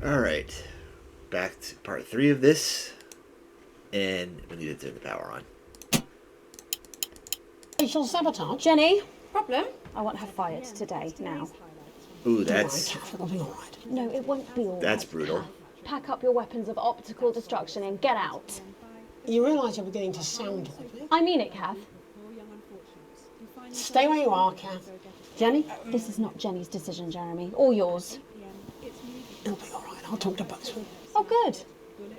Alright, back to part 3 of this, and we need to turn the power on. Facial sabotage? Jenny, Problem? I want her fired today, now. Ooh, that's It'll be alright. No, it won't be all right. that's brutal. Pack up your weapons of optical destruction and get out. You realise you're beginning to sound like me? I mean it, Kath. Stay where you are, Kath. Jenny, this is not Jenny's decision, Jeremy, or yours. It'll be alright. I'll talk to Buxton. Oh, good.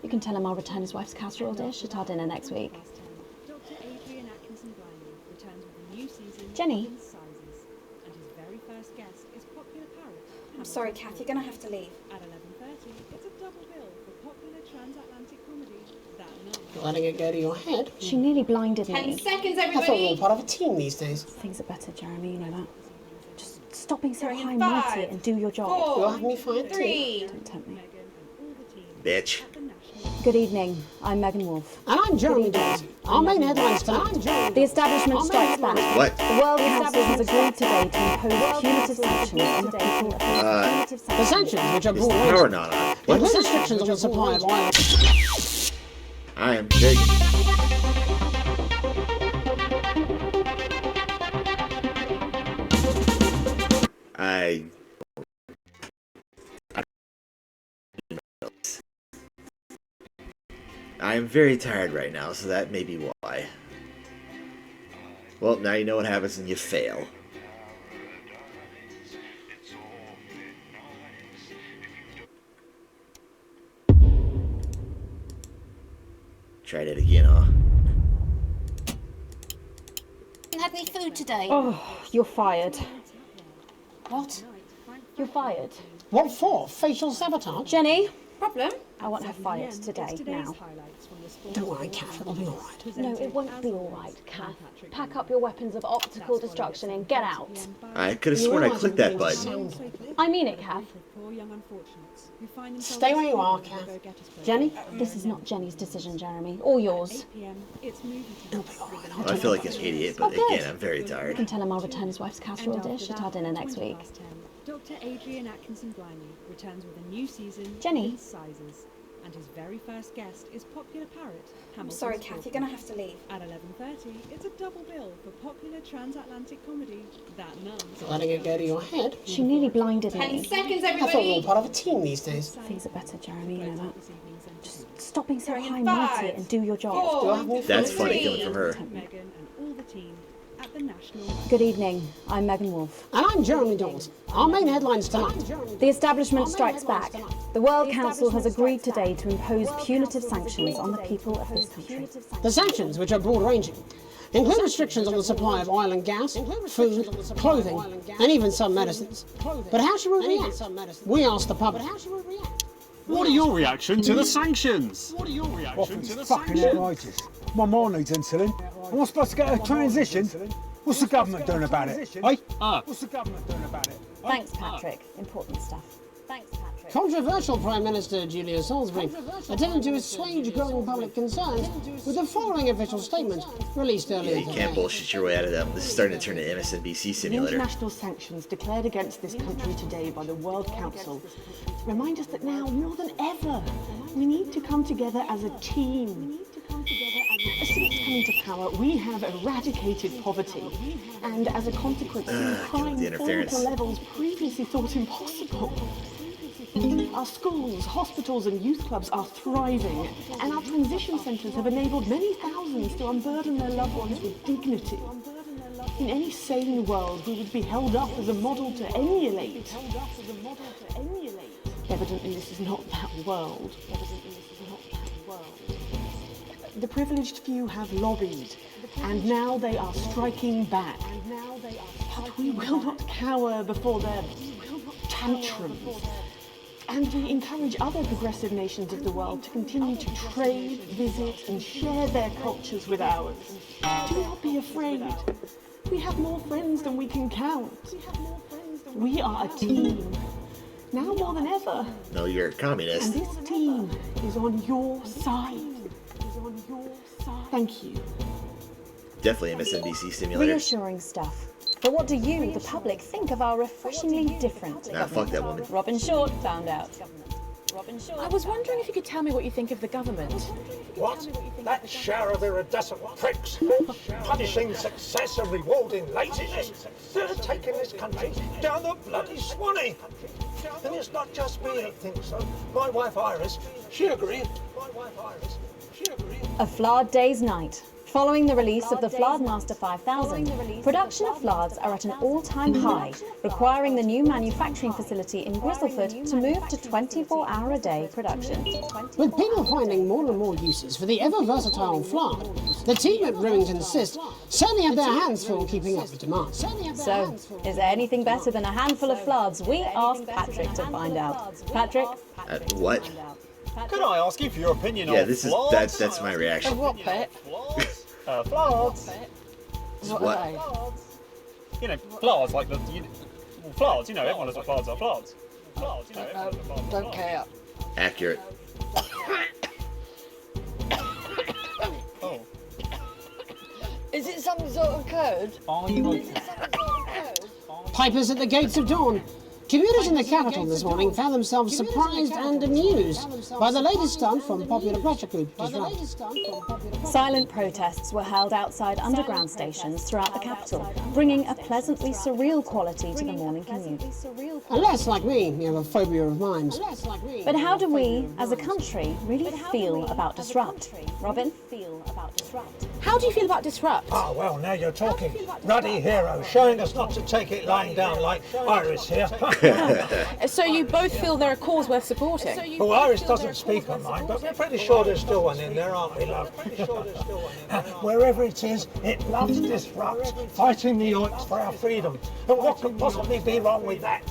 You can tell him I'll return his wife's casserole dish at our dinner next week. Jenny? I'm sorry, Kath, you're going to have to leave. You're letting it go to your head? She nearly blinded 10 me. seconds, I thought we were everybody! all part of a team these days. Things are better, Jeremy, you know that. Just stop being so Sorry, high and mighty 5, and do your job. 4, You'll have me fired too. 3. Don't tempt me. Bitch. Good evening. I'm Megan Wolfe. And I'm Jeremy Dawes. Our main headlines tonight. The establishment strikes back. What? The World Council has agreed today to impose punitive sanctions on the people of The sanctions, which are Is the broad power ranging, not on? include What? restrictions on the supply of oil. I am big. I am very tired right now, so that may be why. Well, now you know what happens when you fail. Tried it again, huh? You had any food today? Oh, you're fired. What? You're fired. What for? Facial sabotage? Jenny, Problem? I want her fired today, now. Don't worry, Kath. It'll be alright. No, it won't be all right, Kath. Pack up your weapons of optical destruction and get out. I could have You sworn I realise clicked you're that beginning to button. sound like me? I mean it, Kath. Stay where you are, Kath. Jenny, this is not Jenny's decision, Jeremy, or yours. It'll be alright. I'll I talk feel to like an Buxton. idiot, but Oh, good. again, I'm very You tired. can tell him I'll return his wife's casserole dish at our dinner next week. Dr. Adrian Atkinson Blimey returns with a new season Jenny? in sizes, and his very first guest is popular parrot I'm Hamilton. sorry, Kath, you're going to have to leave. At 11:30, it's a double bill for popular transatlantic comedy That Nuns. You're letting it go to your head? She nearly blinded 10 me. seconds, I thought we were all everybody! part of a team these days. Things are better, Jeremy, you know that. This evening's Just stop being so Sorry, high and mighty 5, and do your job. You'll have 4, me That's fired funny too. coming from her. Megan and all the team at the National. Good evening. I'm Megan Wolfe. And I'm Jeremy Dawes. Our main headlines tonight. The establishment strikes back. The World Council has agreed today to impose punitive sanctions on the people of this country. The sanctions, which are broad ranging, include restrictions on the supply of oil and gas, food, clothing, and even some medicines. But how should we react? We asked the public. What are your reaction to the sanctions? What are your reaction to the Fucking sanctions? outrageous. My mom needs insulin. Am I supposed to get a transition? What's the government doing about it? Eh? What's the government doing about it? Thanks, Patrick. Important stuff. Thanks, Patrick. Controversial Prime Minister Julia Salisbury attempted to assuage growing public concerns with the following official statement released earlier You can't today. bullshit your way out of that. This is starting to turn to MSNBC The simulator. international sanctions declared against this country today by the World Council remind us that now, more than ever, we need to come together as a team. Since coming to power, we have eradicated poverty, and as a consequence, seen crime the fall interference. to levels previously thought impossible. Our schools, hospitals and youth clubs are thriving, and our transition centres have enabled many thousands to unburden their loved ones with dignity. In any sane world, we would be held up as a model to emulate. Evidently, this is not that world. The privileged few have lobbied, and now they are striking back. But we will not cower before their tantrums. And we encourage other progressive nations of the world to continue to trade, visit, and share their cultures with ours. Do not be afraid. We have more friends than we can count. We are a team, now more than ever. No, you're a And communist. this team is on your side. Thank you. Definitely MSNBC simulator. Reassuring stuff. But what do you, the public, think of our refreshingly different Nah, fuck that woman. Robin Short found out. I was wondering if you could tell me what you think of the government. What? That shower of iridescent pricks, punishing success and rewarding laziness. They're taking this country down the bloody Swanee. And it's not just me that thinks so. My wife Iris, she agreed. A Flard day's night. Following the release of the Flardmaster 5000, production of Flards are at an all-time high, requiring the new manufacturing facility in Grizzleford to move to 24-hour-a-day production. With people finding more and more uses for the ever-versatile Flard, the team at Remington Assist certainly have their hands full keeping up with demand. So, is there anything better than a handful of Flards? We asked Patrick to find out. Patrick? What? Could I ask you for your opinion on Yeah, this is Flards? that's my reaction. What bit? Flards. What? You know, Flards, like Flards, you know, everyone knows what Flards are. Flards. Flards, you know, everyone knows what Flards are. Don't care. Accurate. Oh. Is it some sort of code? Are you okay? Pipers at the gates of dawn. Commuters in the capital this morning found themselves surprised and amused by the latest stunt from popular pressure group Disrupt. Silent protests were held outside underground stations throughout the capital, bringing a pleasantly surreal quality to the morning commute. Unless, like me, you have a phobia of mimes. But how do we, as a country, really feel about Disrupt? Robin? How do you feel about Disrupt? Ah, well, now you're talking. Ruddy hero, showing us not to take it lying down like Iris here. So you both feel they're a cause worth supporting? Well, Iris doesn't speak her mind, but we're pretty sure there's still one in there, aren't we, love? Wherever it is, it loves Disrupt, fighting the yoinks for our freedom. And what could possibly be wrong with that?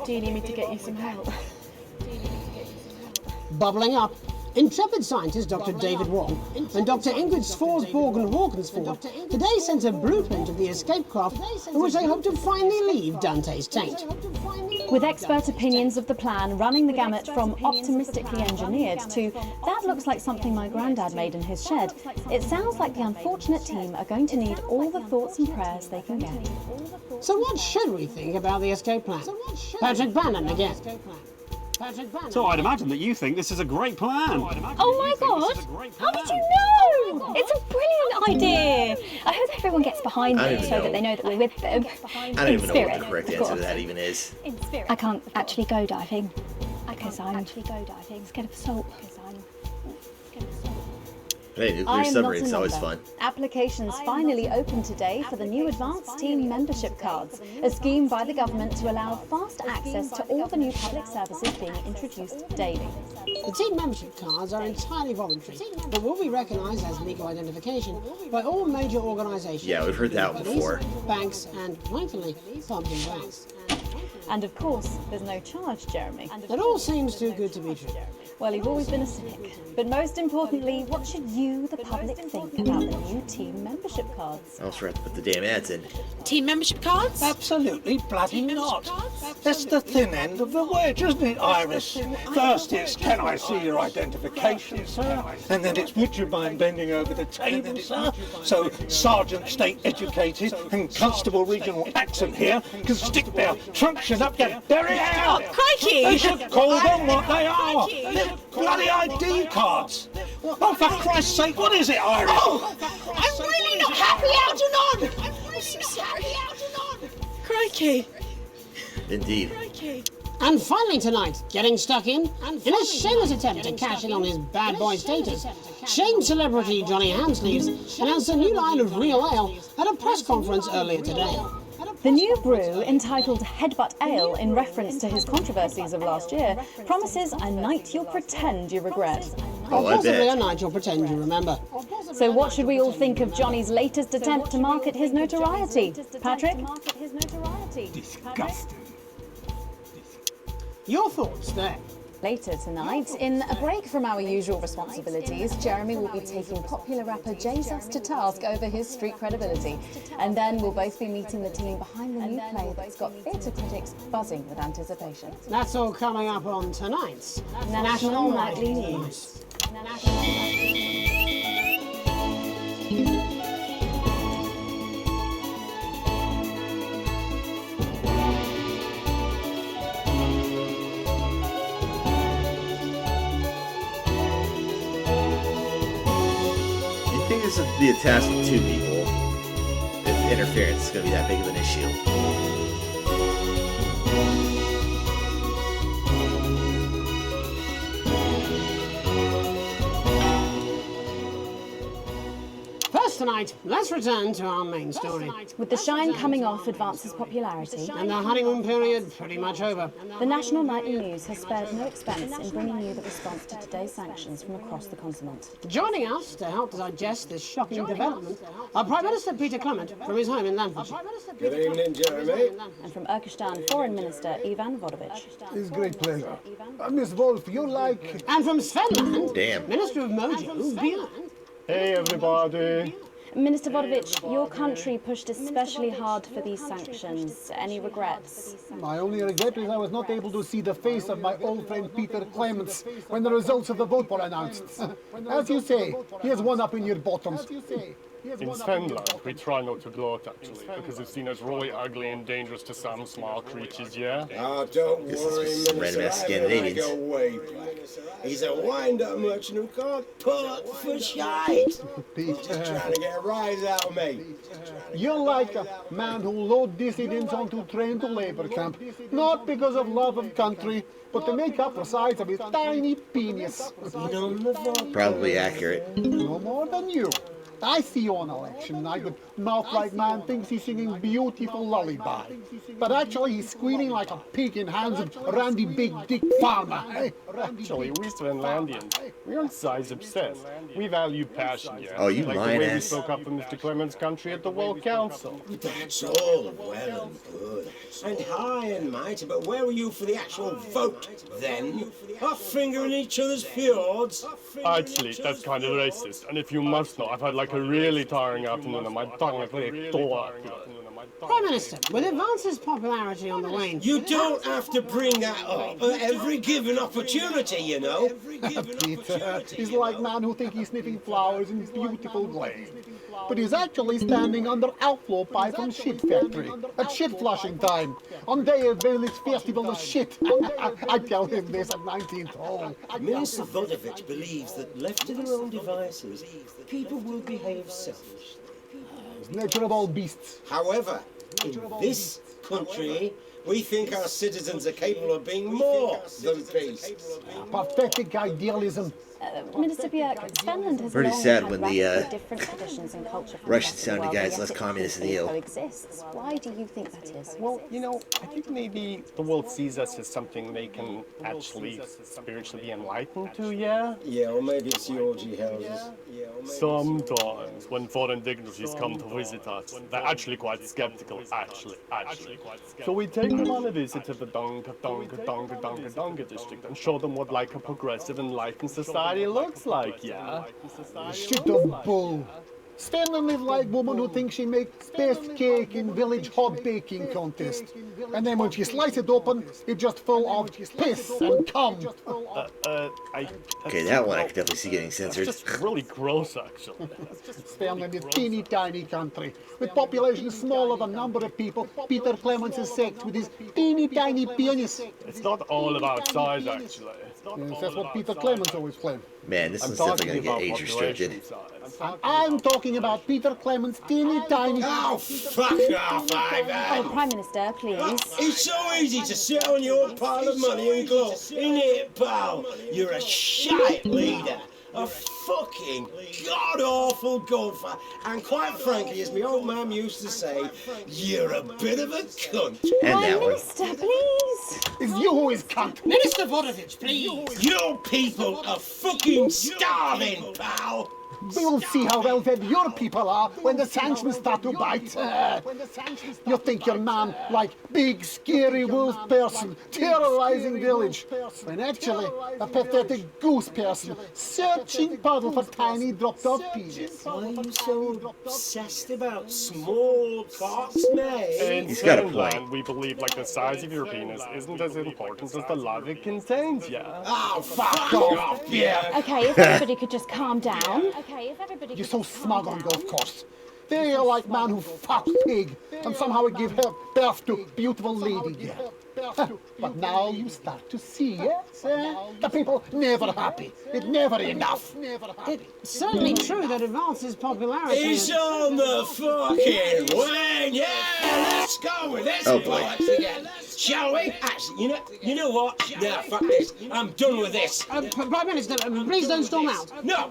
Do you need me to get you some help? Bubbling up, intrepid scientist Dr. David Wong and Dr. Ingrid Svorsborg-Walkensford today sent a blueprint of the escape craft in which they hope to finally leave Dante's taint. With expert opinions of the plan running the gamut from optimistically engineered to that looks like something my granddad made in his shed, it sounds like the unfortunate team are going to need all the thoughts and prayers they can get. So what should we think about the escape plan? Patrick Bannon again. So I'd imagine that you think this is a great plan. Oh my god! How did you know? It's a brilliant idea! I hope everyone gets behind it so that they know that we're with them. I don't even know what the correct answer to that even is. I can't actually go diving because I'm scared of salt. But hey, I nuclear am submarines is not a always number. fun. Applications finally opened today for the new Advanced Team Membership Cards, a scheme by the government to allow fast access to all the new public services being introduced daily. The team membership cards are entirely voluntary, but will be recognised as legal identification by all major organisations. Yeah, we've heard that one before. Banks and, rightfully, pubs and bars. And of course, there's no charge, Jeremy. It all seems too good to be true. Well, you've always been a cynic. But most importantly, what should you, the public, think about the new team membership cards? I also have to put the damn ads in. Team membership cards? Absolutely bloody not. That's the thin end of the wedge, isn't it, Iris? First it's, can I see your identification, sir? And then it's, would you mind bending over the table, sir? So Sergeant State Educated and Constable Regional Accent here can stick their truncheon up your derry out. Crikey! They should call them what they are. They're bloody ID cards. Oh, for Christ's sake, what is it, Iris? Oh, I'm really not happy, Algernon! I'm so sorry, Algernon! Crikey! Indeed. And finally tonight, getting stuck in a shameless attempt to cash in on his bad boy status, Shame celebrity Johnny Hamsleeves announced a new line of real ale at a press conference earlier today. The new brew, entitled Headbutt Ale in reference to his controversies of last year, promises a night you'll pretend you regret. Or possibly a night you'll pretend you remember. So what should we all think of Johnny's latest attempt to market his notoriety? Patrick? Disgusting. Your thoughts there? Later tonight, in a break from our usual responsibilities, Jeremy will be taking popular rapper Jesus to task over his street credibility. And then we'll both be meeting the team behind the new play that's got theatre critics buzzing with anticipation. That's all coming up on tonight's National Nightly News. this will be a task with 2 people if interference is going to be that big of an issue. First tonight, let's return to our main story. With the shine coming off Advance's popularity, And the honeymoon period pretty much over. the National Nightly News has spared no expense in bringing you the response to today's sanctions from across the continent. Joining us to help digest this shocking development are Prime Minister Peter Clement from his home in Lanfordshire. Good evening, Jeremy. And from Urkistan, Foreign Minister Ivan Vodovich. It's a great pleasure. Miss Wolf, you like... And from Svenland, Damn. Minister of Mojo, Björn. Hey everybody. Minister Vodovich, your country pushed especially hard for these sanctions. Any regrets? My only regret is I was not able to see the face of my old friend Peter Clements when the results of the vote were announced. As you say, he has one up in your bottoms. In Svenland, we try not to gloat actually, because it's seen as really ugly and dangerous to some small creatures, yeah? Oh, don't This worry, is random ass Minister. Scandinavians. I go way back. He's a wind-up merchant who can't put for shite. He's just trying to get a rise out of me. You're like a man who load dissidents onto train to labor camp, not because of love of country, but to make up for size of his tiny penis. Probably accurate. No more than you. I see you on election night with mouth-like man thinks he's singing beautiful lullaby. But actually he's squealing like a pig in hands of Randy Big Dick Farmer. Actually, we Svenlandians, we aren't size obsessed. We value passion, yeah? Oh, you like lying the way we ass. spoke up for Mr. Clements' country at the World Council. That's all well and good. And high and mighty, but where were you for the actual vote then? Our finger in each other's fjords. Actually, that's kind of racist. And if you must know, I've had like a really tiring afternoon and my tongue is really sore. Prime Minister, with Advance's popularity on the wane... You don't have to bring that up at every given opportunity, you know. Peter, he's like man who thinks he's sniffing flowers in beautiful glade. But he's actually standing under outflow pipe from shit factory at shit flushing time on day of village festival of shit. I tell him this at 19th hole. Minister Vodovich believes that left to their own devices, people will behave selfishly. Nature of all beasts. However, in this country, we think our citizens are capable of being more than beasts. Pathetic idealism. Minister Björk, Svenland has Pretty long sad had when radically the different traditions and culture from Russian the rest of the sounding world, guy is yet less it communist than peacefully you. coexists. Why do you think that is? Well, you know, I think maybe the world sees us as something they can actually spiritually be enlightened to, yeah? Yeah, or maybe it's the orgy houses. Sometimes, when foreign dignitaries come to visit us, they're actually quite skeptical, actually. So we take them on a visit to the Donga district and show them what like a progressive enlightened society looks like, yeah? Shit of bull. Svenland live like woman who thinks she makes best cake in village hot baking contest. And then when she slices it open, it's just full of piss and cum. Okay, that one I could definitely see getting censored. It's just really gross, actually. Svenland is a teeny tiny country. With population smaller than number of people, Peter Clements is sex with his teeny tiny penis. It's not all about size, actually. Yes, that's what Peter Clements always claimed. Man, this one's definitely gonna get age restricted. I'm talking about Peter Clements' teeny tiny... Oh, fuck off, Ivan! Oh, Prime Minister, please. It's so easy to sit on your pile of money and go, isn't it, pal? You're a shite leader. A fucking god-awful golfer. And quite frankly, as my old man used to say, you're a bit of a cunt. And Prime that one. Minister, please. It's you who is cunt. Minister Vodovich, please. You people are fucking starving, pal. We'll see how well fed your people are when the sanctions start to bite. You think you're man like big scary wolf person terrorizing village, when actually a pathetic goose person searching puddle for tiny dropped off penis. Why are you so obsessed about small parts, mate? In He's got a Finland, point. we believe like the size of your penis isn't as important as the love it contains, yeah? Oh, fuck off, yeah. Okay, if everybody could just calm down. You're so smug on golf course. They're like man who fucked pig and somehow give her birth to beautiful lady girl. But now you start to see, yes? The people never happy. It's never enough. It's certainly true that advances popularity. It's on the fucking wane. Yeah, let's go with this bollocks again. Shall we? Actually, you know what? Nah, fuck this. I'm done with this. Prime Minister, please don't storm out. No.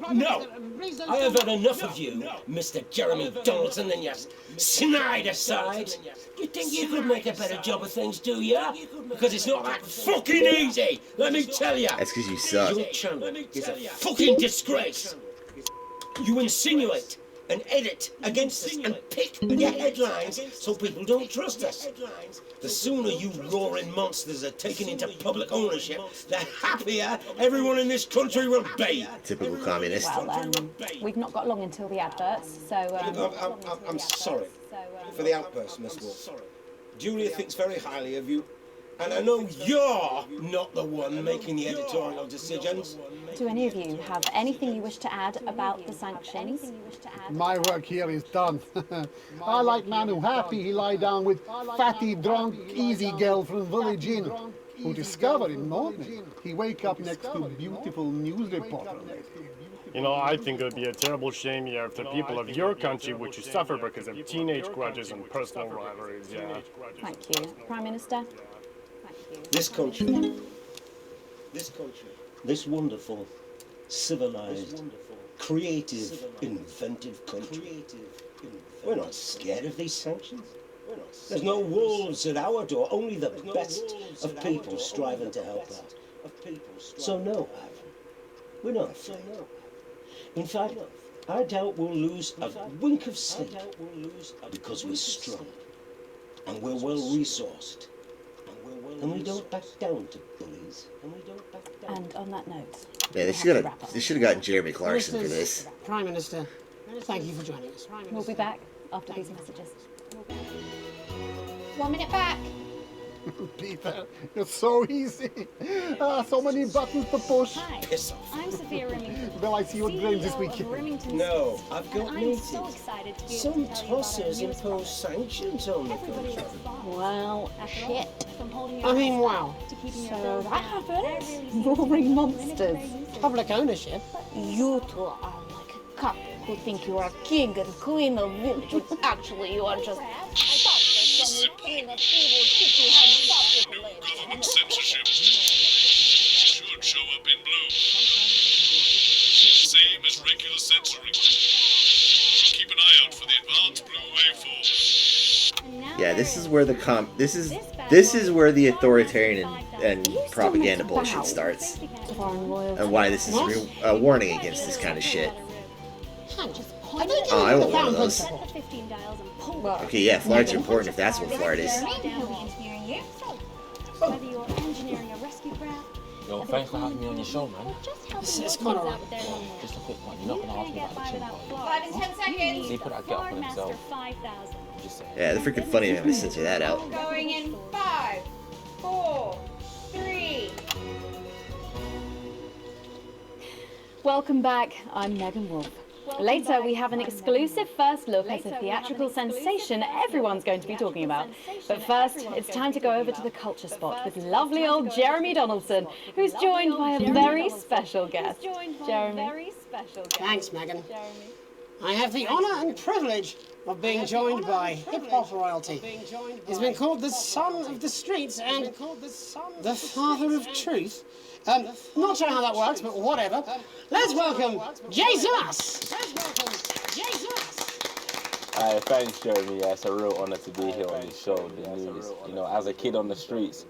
I have had enough of you, Mr. Jeremy Donaldson and your snide aside. You think you could make a better job of things, do ya? Because it's not that fucking easy, let me tell ya. That's because you suck. Your channel is a fucking disgrace. You insinuate and edit against us and pick your headlines so people don't trust us. The sooner you roaring monsters are taken into public ownership, the happier everyone in this country will be. Typical communist. Well, we've not got long until the adverts, so... I'm sorry for the outburst, Miss Wolf. Julia thinks very highly of you, and I know you're not the one making the editorial decisions. Do any of you have anything you wish to add about the sanctions? My work here is done. I like man who happy he lie down with fatty, drunk, easy girl from village inn, who discover in morning he wake up next to beautiful news reporter. You know, I think it would be a terrible shame here if the people of your country were to suffer because of teenage grudges and personal rivalries, yeah. Thank you. Prime Minister? This country, this wonderful, civilized, creative, inventive country, we're not scared of these sanctions. There's no wolves at our door, only the best of people striving to help out. So no, we're not afraid. In fact, I doubt we'll lose a wink of sleep because we're strong and we're well resourced. And we don't back down to bullies. And on that note... Yeah, they should have gotten Jeremy Clarkson for this. Prime Minister, thank you for joining us. We'll be back after these messages. 1 minute back. Peter, it's so easy. So many buttons to push. Hi, Piss off. I'm Sophia Remington. Well, I see you at Grange this weekend. No, I've got meetings. So excited to be able Some to tell you about tossers our newest impose sanctions on the Everybody country. is fine. Well, After all, shit. from holding your I mean, hands wow. to keeping your So bills that down. happened? Roaring monsters. Public ownership. You two are like a couple who think you are king and queen of village, when actually you are just puppets and the king of evil city has puppet legs. Government censorship should show up in blue. Same as regular censoring. Keep an eye out for the advanced blue waveform. Yeah, this is where this is where the authoritarian and propaganda bullshit starts, and why this is a warning against this kind of shit. Oh, I want one of those. Okay, yeah, flart's important if that's what flart is. Whether you're engineering a rescue craft, Yo, thanks for having me on your show, man. It's kind of right. Just a quick one. You're not gonna ask me about the chin party. 5 and 10 seconds. See, put that get up on himself. 5,000. Just saying. Yeah, they're freaking funny. I'm gonna censor that out. Going in 5, 4, 3. Welcome back, I'm Megan Wolf. Later, we have an exclusive first look at a theatrical sensation everyone's going to be talking about. But first, it's time to go over to the culture spot with lovely old Jeremy Donaldson, who's joined by a very special guest. Jeremy. Thanks, Megan. I have the honour and privilege of being joined by hip-hop royalty. He's been called the son of the streets and the father of truth. Not sure how that works, but whatever. Let's welcome Jesus! Thanks, Jeremy. Yeah, it's a real honour to be here on this show, the news. You know, as a kid on the streets,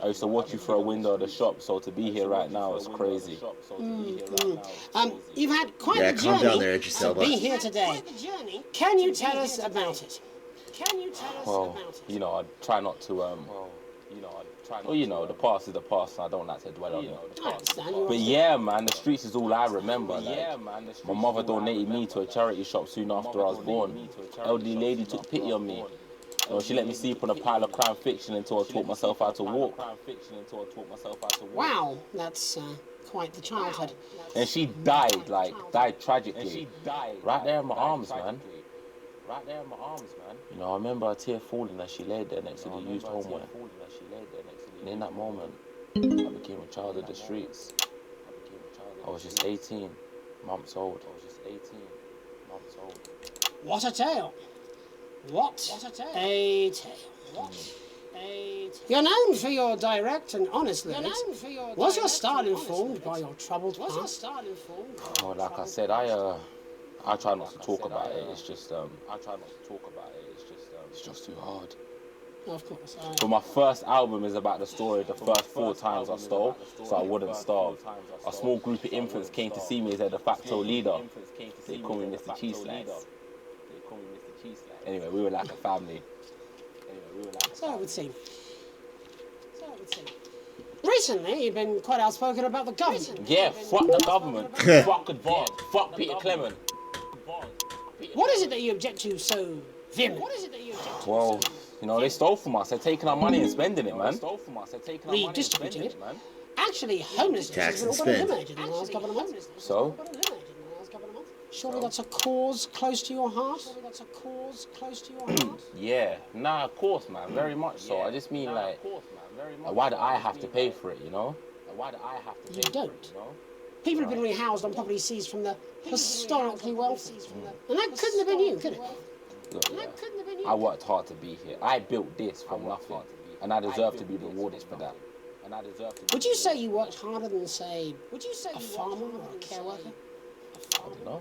I used to watch you through a window of the shop, so to be here right now is crazy. You've had quite a calm journey down there, Idris to Elba. be here today. Can you tell us about it? Well, you know, I try not to, well, you know, the past is the past, and I don't like to dwell on it. I understand. But yeah, man, the streets is all I remember. Like, my mother donated me to a charity shop soon after I was born. Elderly lady took pity on me. You know, she let me sleep on a pile of crime fiction until I taught myself how to walk. Wow, that's quite the childhood. And she died tragically. Right there in my arms, man. You know, I remember a tear falling as she laid there next to the used homeware. And in that moment, I became a child of the streets. I was just 18 months old. What a tale. What a tale. You're known for your direct and honest lyrics. Was your style informed by your troubled past? Oh, like I said, I try not to talk about it. It's just it's just too hard. Of course. But my first album is about the story of the first 4 times I stole, so I wouldn't starve. A small group of infants came to see me as their de facto leader. They call me Mr. Cheese Slice. Anyway, we were like a family. So it would seem. Recently, you've been quite outspoken about the government. Yeah, fuck the government. Fuck advance. Fuck Peter Clement. What is it that you object to so vehemently? Well, you know, they stole from us. They're taking our money and spending it, man. Redistributing it. Actually, homelessness has been eliminated in the last couple of months. So? Surely that's a cause close to your heart? Yeah, nah, of course, man, very much so. I just mean, like, why do I have to pay for it, you know? You don't. People have been rehoused on property seized from the historically wealthy. And that couldn't have been you, could it? Look, I worked hard to be here. I built this from nothing, and I deserve to be rewarded for that. Would you say you worked harder than, say, a farmer or a care worker? I don't know.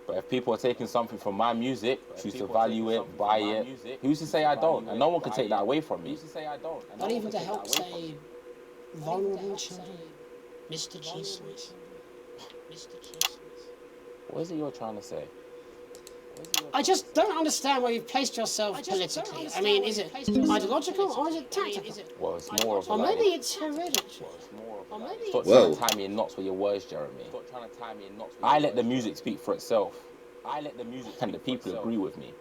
But if people are taking something from my music, choose to value it, buy it, who's to say I don't? And no one can take that away from me. Not even to help, say, vulnerable children? Mr. Cheese Slice. What is it you're trying to say? I just don't understand where you've placed yourself politically. I mean, is it ideological or is it tactical? Well, it's more of or like... maybe it's hereditary. Stop trying to tie me in knots with your words, Jeremy. I let the music speak for itself. And the people agree with me.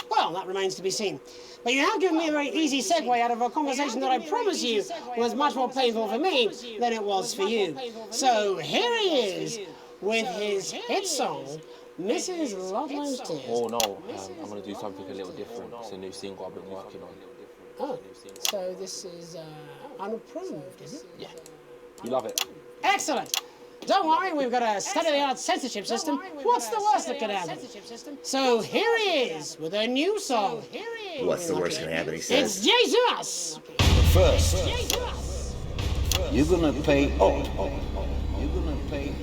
Well, that remains to be seen. But you have given me a very easy segue out of a conversation that I promise you was much more painful for me than it was for you. So here he is with his hit song, Mrs. Ludlow's Tears. Oh no, I'm going to do something a little different. It's a new single I've been working on. Oh, so this is unapproved, is it? Yeah. You love it. Excellent. Don't worry, we've got a state-of-the-art censorship system. What's the worst that could happen? So here he is with a new song. What's the worst that can happen, he says. It's Jesus! First, you're gonna pay up.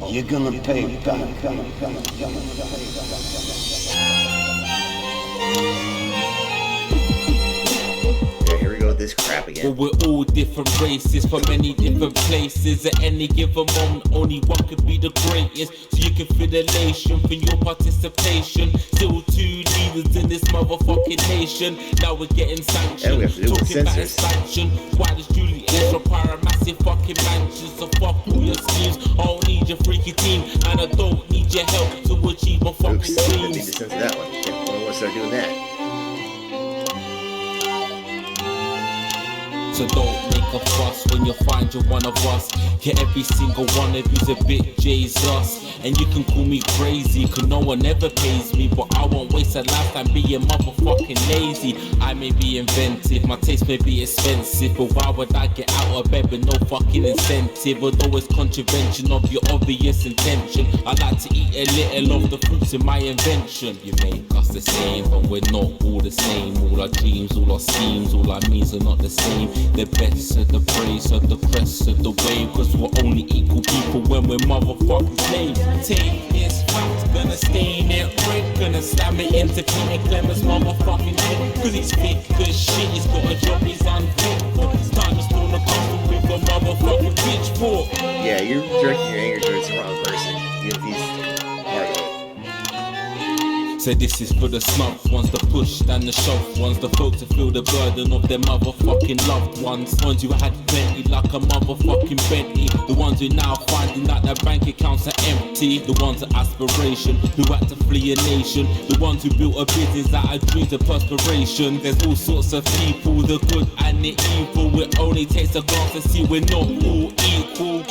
You're gonna pay back. Here we go with this crap again. Well, we're all different races from many different places. At any given moment, only one could be the greatest. So you can feel elation for your participation. Still 2 leaders in this motherfucking nation. Now we're getting sanctioned. We have to do talking about expansion. Why does Julie Ezra require a massive fucking mansion? So fuck all your schemes. I don't need your freaky team, and I don't need your help to achieve my fucking dreams. I need to censor that one. I don't want to start doing that. So don't make a fuss when you find you're one of us. Yeah, every single one of you's a bit Jesus. And you can call me crazy, cause no one ever pays me. But I won't waste a lifetime being motherfucking lazy. I may be inventive, my taste may be expensive, but why would I get out of bed with no fucking incentive? Although it's contravention of your obvious intention, I like to eat a little of the fruits in my invention. You make us the same, but we're not all the same. All our dreams, all our schemes, all our means are not the same. The best of the praise of the crest of the wave, cause we're only equal people when we're motherfucking slaves. Take this fact, gonna stain it red, gonna slam it into Clinic Clemens motherfucking head. Cause he's thick as shit, he's got a job he's unfit for. It's time to storm the castle with a motherfucking pitchfork. Yeah, you're directing your anger towards the wrong person, even if he's part of it. So this is for the smug ones, the push and the shove ones, the folks that feel the burden of their motherfucking loved ones. Ones who had plenty like a motherfucking Bentley. The ones who now finding that their bank accounts are empty. The ones of aspiration who had to flee a nation. The ones who built a business that had dreams of perspiration. There's all sorts of people, the good and the evil. It only takes a glance to see we're not all equal.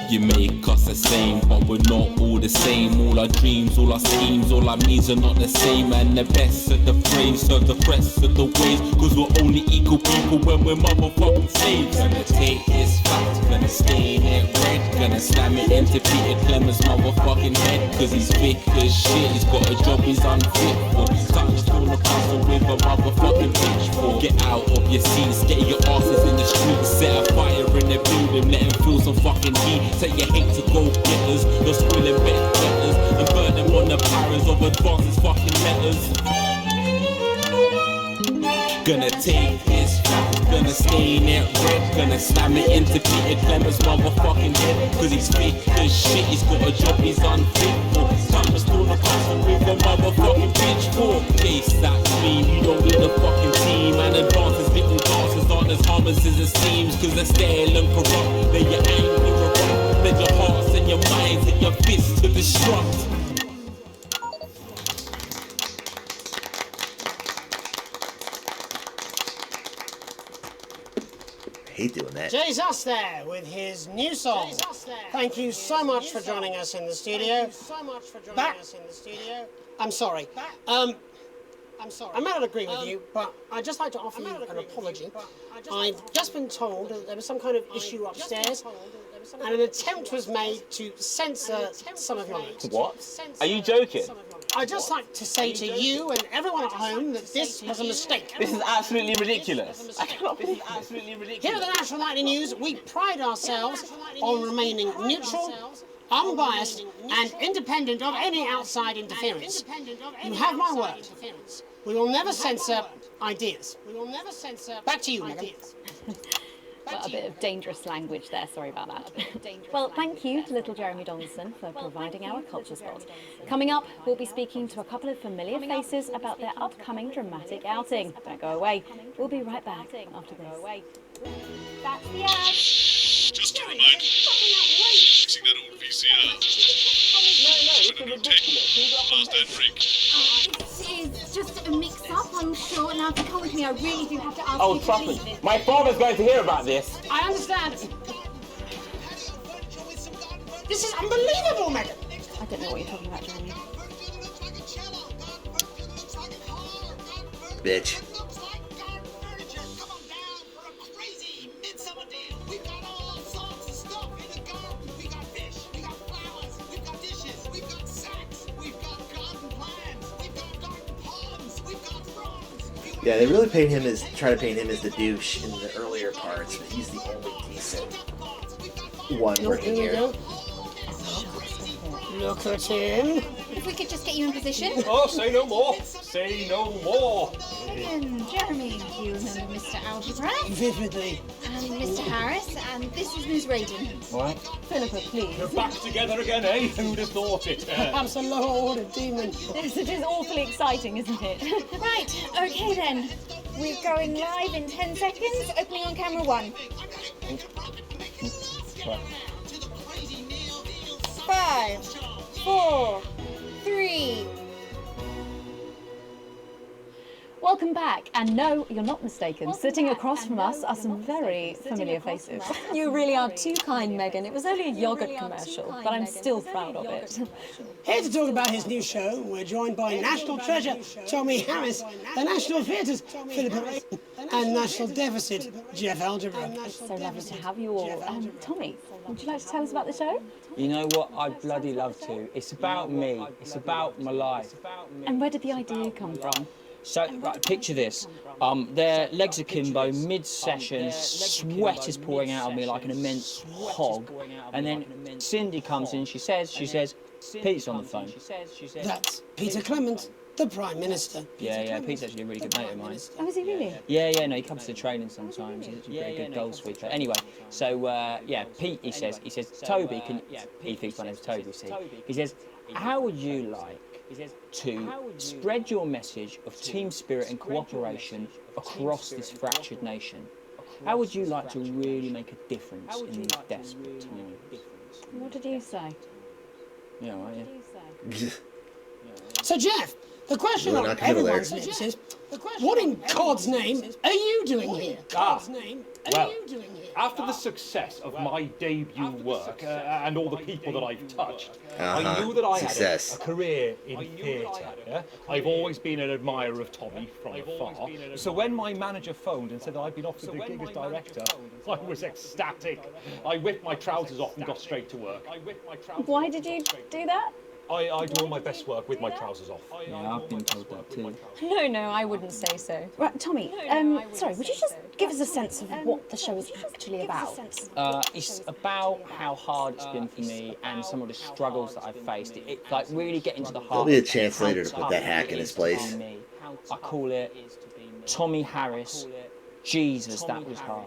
You make us the same, but we're not all the same. All our dreams, all our schemes, all our means are not the same. And the best of the phrase serve the rest of the ways, cause we're only equal people when we're motherfucking slaves. Gonna take this fact, gonna stain it red, gonna slam it into Peter Clemens' motherfucking head, cause he's thick as shit, he's got a job he's unfit for. Touched on the puzzle with a motherfucking pitchfork. Get out of your seats, get your asses in the streets, set a fire in the building, let him feel some fucking heat. Say you hate to go getters, you're squilling bed getters, and burn them on the powers of advances fucking letters. Gonna take this fact, gonna stain it red, gonna slam it into Peter Clemens' motherfucking head, cause he's thick as shit, he's got a job he's unfit for. Time to store the puzzle with a motherfucking pitchfork. Case that's me, you don't need a fucking team, and advances little dances aren't as harmless as it seems, cause they're stale and corrupt, then your anger erupt, then your hearts and your minds and your fists to destruct. Hate doing that. Jesus there with his new song. Thank you so much for joining us in the studio. I'm sorry. I may not agree with you, but I'd just like to offer you an apology. I've just been told that there was some kind of issue upstairs, and an attempt was made to censor some of your notes. What? Are you joking? I'd just like to say to you and everyone at home that this was a mistake. This is absolutely ridiculous. I cannot believe this is absolutely ridiculous. Here at the National Nightly News, we pride ourselves on remaining neutral, unbiased, and independent of any outside interference. You have my word. We will never censor ideas. Back to you, Megan. Well, a bit of dangerous language there, sorry about that. Well, thank you to little Jeremy Donaldson for providing our culture spot. Coming up, we'll be speaking to a couple of familiar faces about their upcoming dramatic outing. Don't go away. We'll be right back after this. That's the ad. Just a reminder, fixing that old VCR. Put a notation, last ad break. It's just a mix-up, I'm sure. Now, if you come with me, I really do have to ask Oh, you to trust leave. me. My father's going to hear about this. I understand. This is unbelievable, Megan. I don't know what you're talking about, Jeremy. Bitch. Yeah, they really try to paint him as the douche in the earlier parts, but he's the only decent one working here. Look at him. If we could just get you in position. Oh, say no more. Say no more. Jeremy, you remember Mr. Algebra? Vividly. And Mr. Harris, and this is Ms. Radin. What? Philippa, please. You're back together again, eh? Who'd have thought it? Perhaps a lower-order demon. This is awfully exciting, isn't it? Right, okay then. We're going live in 10 seconds, opening on camera 1. 5, 4, 3. Welcome back, and no, you're not mistaken. Sitting across from us are some very familiar faces. You really are too kind, Megan. It was only a yogurt commercial, but I'm still proud of it. Here to talk about his new show, we're joined by National Treasure Tommy Harris, the National Theatre's Philippa Radin, and National Deficit Jeff Algebra. So lovely to have you all. Tommy, would you like to tell us about the show? You know what? I'd bloody love to. It's about me. It's about my life. And where did the idea come from? So, right, picture this. Their legs akimbo, mid-session, sweat is pouring out of me like an immense hog. And then Cindy comes in, she says, Pete's on the phone. That's Peter Clement, the Prime Minister. Yeah, Pete's actually a really good mate of mine. Oh, is he really? Yeah, no, he comes to training sometimes. He's a very good goal sweeper. Anyway, so, Pete, he says, Toby, he thinks my name's Toby, see? He says, how would you like to spread your message of team spirit and cooperation across this fractured nation? How would you like to really make a difference in these desperate times? What did you say? Yeah, right, yeah. So, Jeff, The question We're on not committal there. everyone's lips is, what in God's name are you doing here? Well, after the success of my debut work and all the people that I've touched, I knew that I had a career in theatre. Yeah? I've always been an admirer of Tommy from afar. So when my manager phoned and said that I'd been offered the gig as director, I was ecstatic. I whipped my trousers off and got straight to work. Why did you do that? I do all my best work with my trousers off. Yeah, I've been told that too. No, I wouldn't say so. Right, Tommy, sorry, would you just give us a sense of what the show is actually about? It's about how hard it's been for me and some of the struggles that I've faced. It's like really getting to the heart. There'll be a chance later to put that hack in his place. I call it Tommy Harris. Jesus, that was hard.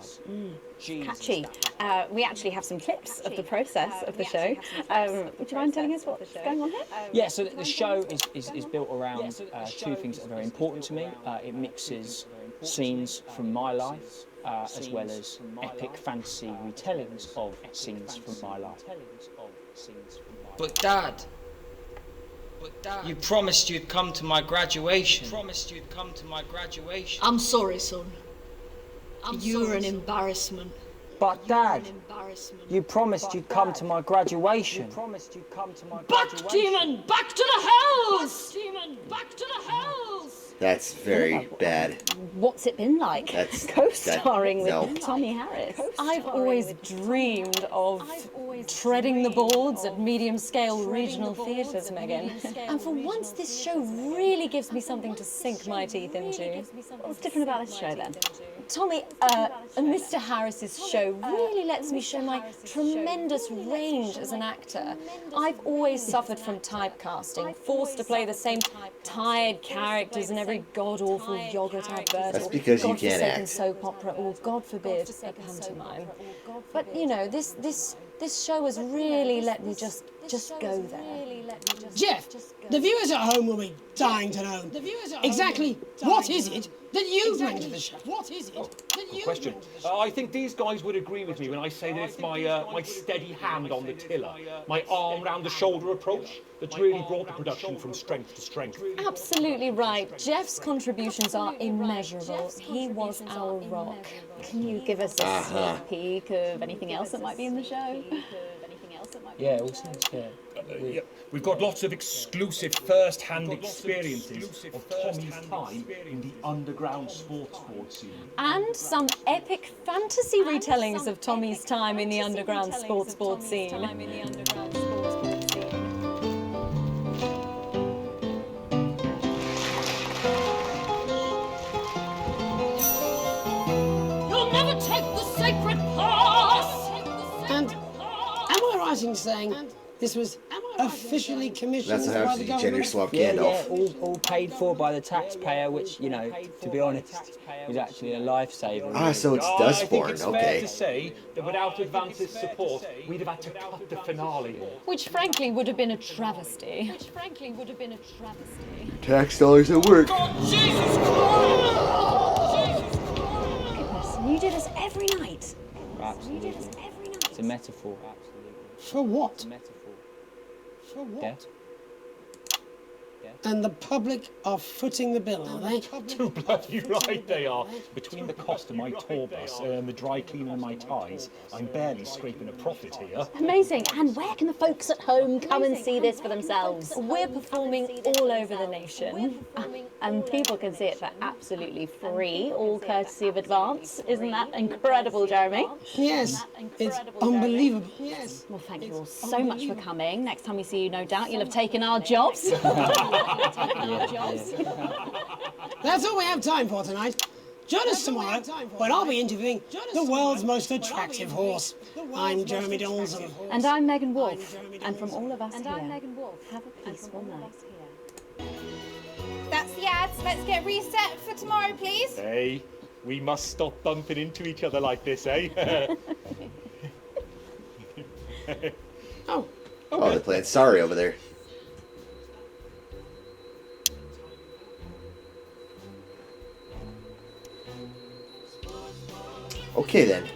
Catchy. We actually have some clips of the process of the show. Would you mind telling us what's going on here? Yeah, so the show is built around two things that are very important to me. It mixes scenes from my life as well as epic fantasy retellings of scenes from my life. But Dad, you promised you'd come to my graduation. I'm sorry, son. You're an embarrassment. But Dad, you promised you'd come to my graduation. Back, demon! Back to the hells! Demon! Back to the hells! That's very bad. What's it been like? Co-starring with Tommy Harris. I've always dreamed of treading the boards at medium-scale regional theatres, Megan. And for once, this show really gives me something to sink my teeth into. What's different about this show, then? Tommy, Mr. Harris's show really lets me show my tremendous range as an actor. I've always suffered from typecasting, forced to play the same tired characters in every god-awful yogurt advert, That's because you can't godforsaken act. soap opera, or, God forbid, a pantomime. But, you know, this show has really let me just go there. Jeff, the viewers at home will be dying to know exactly what is it that you bring to the show? What is it that you Question. I think these guys would agree with me when I say that it's my steady hand on the tiller, my arm round the shoulder approach that's really brought the production from strength to strength. Absolutely right. Jeff's contributions are immeasurable. He was our rock. Can you give us a sneak peek of anything else that might be in the show? Yeah, it all sounds fair. Yeah. We've got lots of exclusive first-hand experiences of Tommy's time in the underground sports board scene. And some epic fantasy retellings of Tommy's time in the underground sports board scene. You'll never take the sacred path! And am I right in saying this was officially commissioned That's what by happens the if you gender government? swap Yeah, Gandalf. all paid for by the taxpayer, which, you know, to be honest, is actually a lifesaver. Ah, so it's I think Dustborn, it's fair okay. to say that without Advance's support, we'd have had to cut the finale. Which frankly would have been a travesty. Tax dollars at work. Goodness, and you do this every night. Absolutely. It's a metaphor. For what? It's a metaphor. For what? Death. And the public are footing the bill, are they? Too bloody right they are. Between the cost of my tour bus and the dry cleaning of my ties, I'm barely scraping a profit here. Amazing. And where can the folks at home come and see this for themselves? We're performing all over the nation. And people can see it for absolutely free, all courtesy of Advance. Isn't that incredible, Jeremy? Yes, it's unbelievable. Yes. Well, thank you all so much for coming. Next time we see you, no doubt, you'll have taken our jobs. That's all we have time for tonight. Join us tomorrow when I'll be interviewing the world's most attractive horse. I'm Jeremy Donaldson. And I'm Megan Wolf. And from all of us here, have a peaceful night. That's the ads. Let's get reset for tomorrow, please. Hey, we must stop bumping into each other like this, eh? Oh, they're playing Sorry over there. Okay then.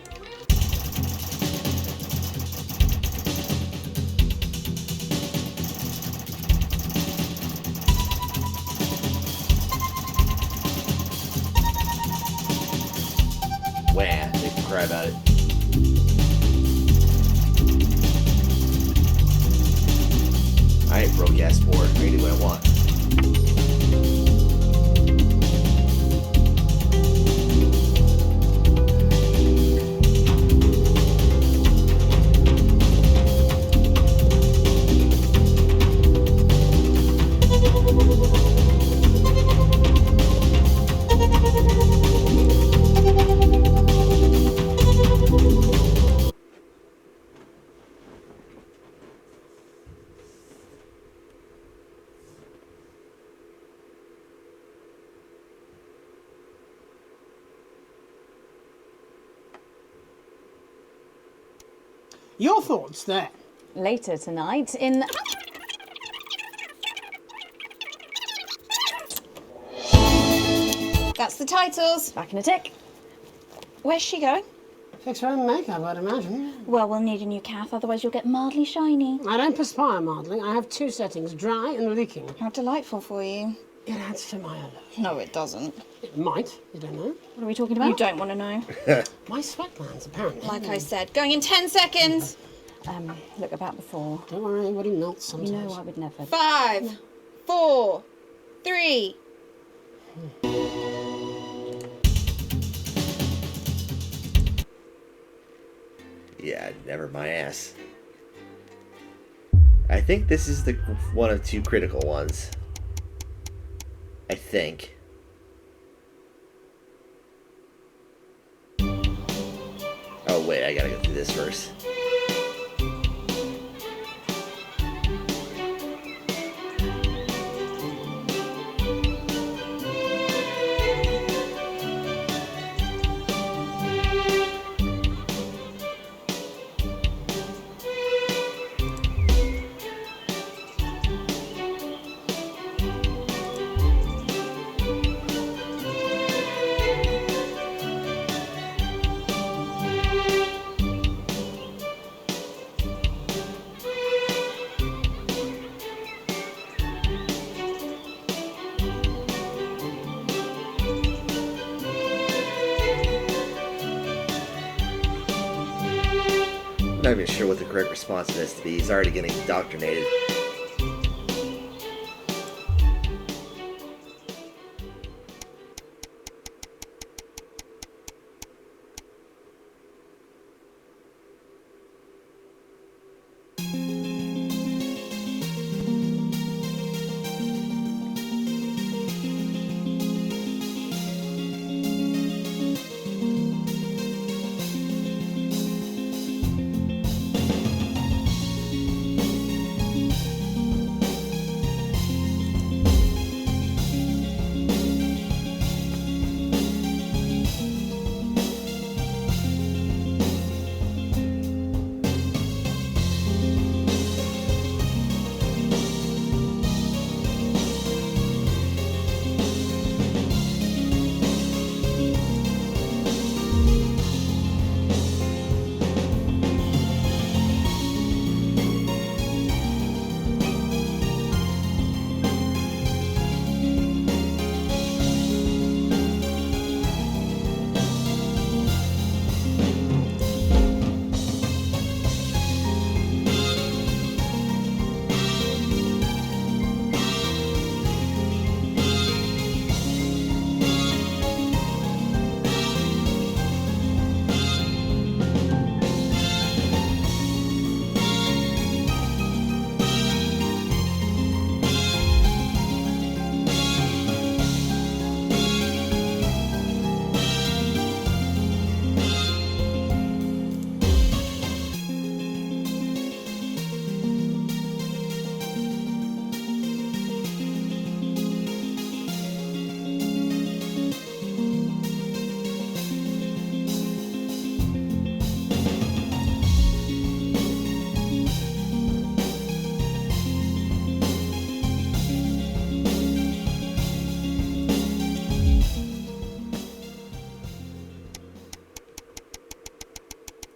Don't cry about it. I ain't broke ass poor. I can do what I want. Your thoughts there. Later tonight in... That's the titles. Back in a tick. Where's she going? Fix her own makeup, I'd imagine. Well, we'll need a new calf, otherwise you'll get mildly shiny. I don't perspire mildly. I have 2 settings, dry and leaking. How delightful for you. It adds to my allure. No, it doesn't. It might. You don't know. What are we talking about? You don't want to know. My sweat glands, apparently. Like I said, going in 10 seconds. Look about before. Don't worry, everybody melts sometimes. You know I would never. 5, 4, 3. Yeah, never my ass. I think this is the one of 2 critical ones. I think. Oh wait, I gotta go through this first. Not even sure what the correct response to this to be. He's already getting indoctrinated.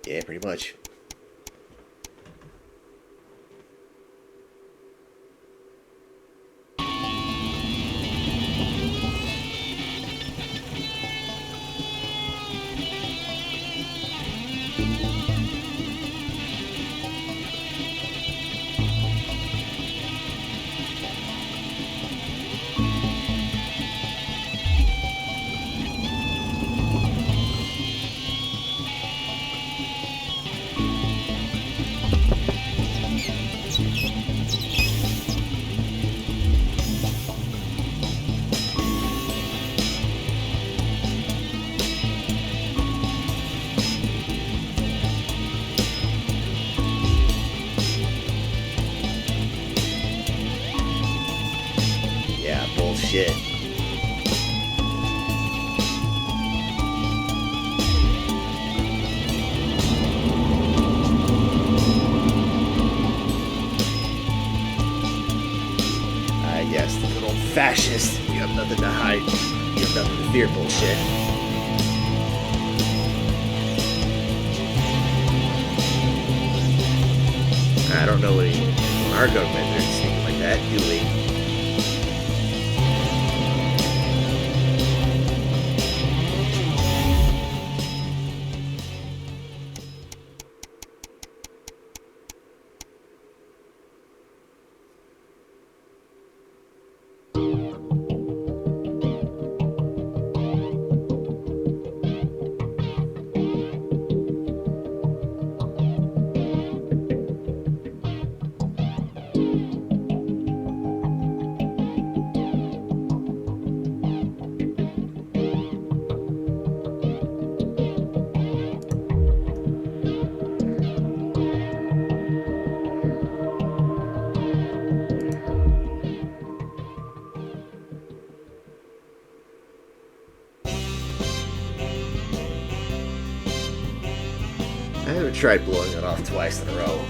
Yeah, pretty much. Bullshit. Yes, the good old fascist. You have nothing to hide. You have nothing to fear bullshit. I don't know what our government is speaking like that, do we? I haven't tried blowing it off twice in a row.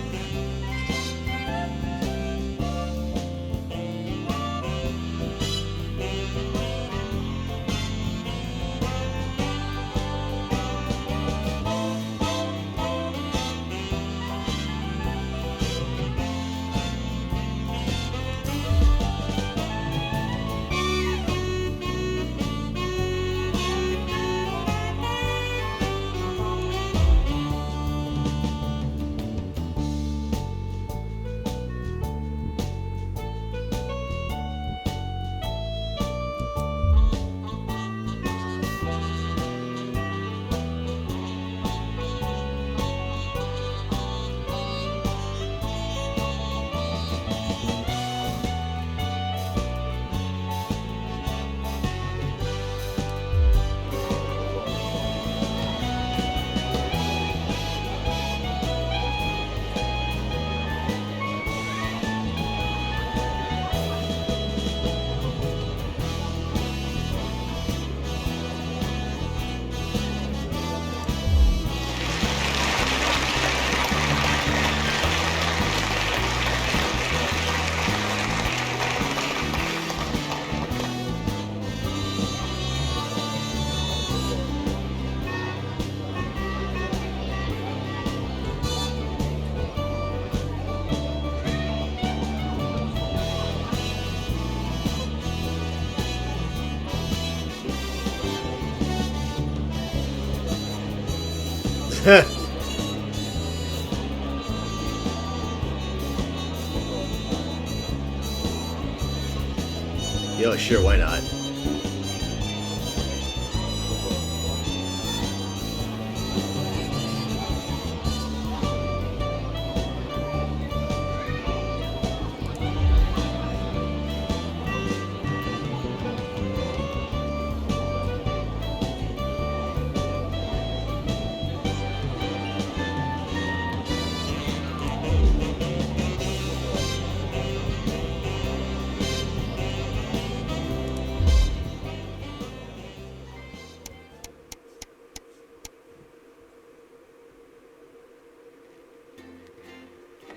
Yo, sure, why not?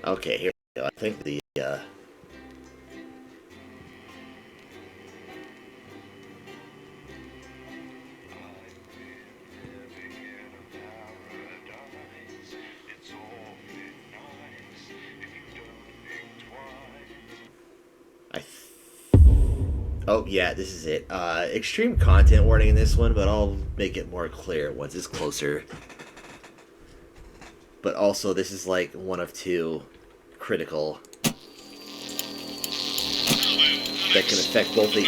Okay, here we go. I think the oh yeah, this is it. Extreme content warning in this one, but I'll make it more clear once it's closer. but also this is like one of two critical that can affect both the...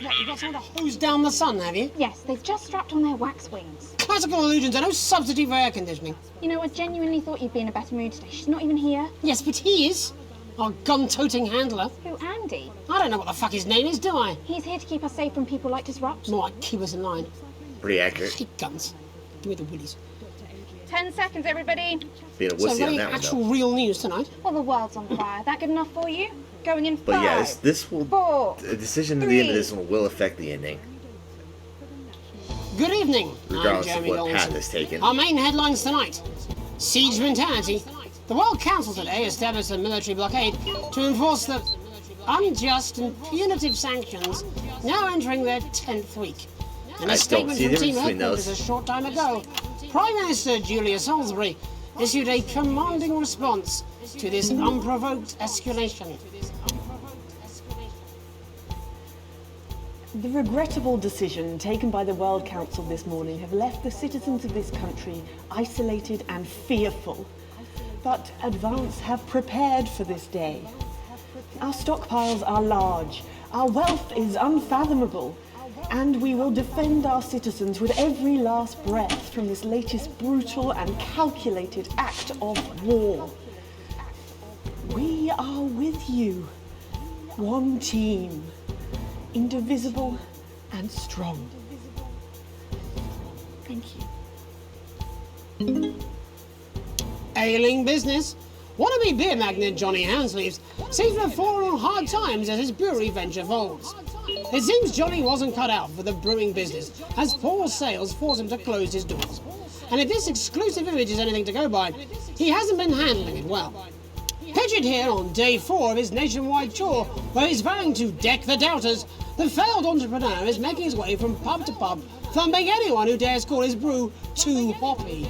What, you got someone to hose down the sun, have you? Yes, they've just strapped on their wax wings. Classical illusions are no substitute for air conditioning. You know, I genuinely thought you'd be in a better mood today. She's not even here. Yes, but he is. Our gun-toting handler. Who, Andy? I don't know what the fuck his name is, do I? He's here to keep us safe from people like Disrupt. More like keep us in line. Pretty accurate. I hate guns. Give me the willies. 10 seconds, everybody. Being a So, wussy on any that one, actual though. real news tonight? Well, the world's on fire. That good enough for you? Going in 5. But yeah, this will... 4. A decision at the end of this one will affect the ending. Good evening. Regardless I'm of Jeremy what path Donaldson. is taken. Our main headlines tonight. Siege mentality. The World Council today established a military blockade to enforce the unjust and punitive sanctions now entering their 10th week. In I a don't statement see from the Team difference between Headquarters those. a short time ago, Prime Minister Julia Salisbury issued a commanding response to this unprovoked escalation. The regrettable decision taken by the World Council this morning have left the citizens of this country isolated and fearful. But Advance have prepared for this day. Our stockpiles are large, our wealth is unfathomable, and we will defend our citizens with every last breath from this latest brutal and calculated act of war. We are with you, one team, indivisible and strong. Thank you. Ailing business. Wannabe beer magnate Johnny Handsleeves seems to have fallen on hard times as his brewery venture folds. It seems Johnny wasn't cut out for the brewing business, as poor sales forced him to close his doors. And if this exclusive image is anything to go by, he hasn't been handling it well. Pictured here on day 4 of his nationwide tour, where he's vowing to deck the doubters, the failed entrepreneur is making his way from pub to pub, thumping anyone who dares call his brew too hoppy.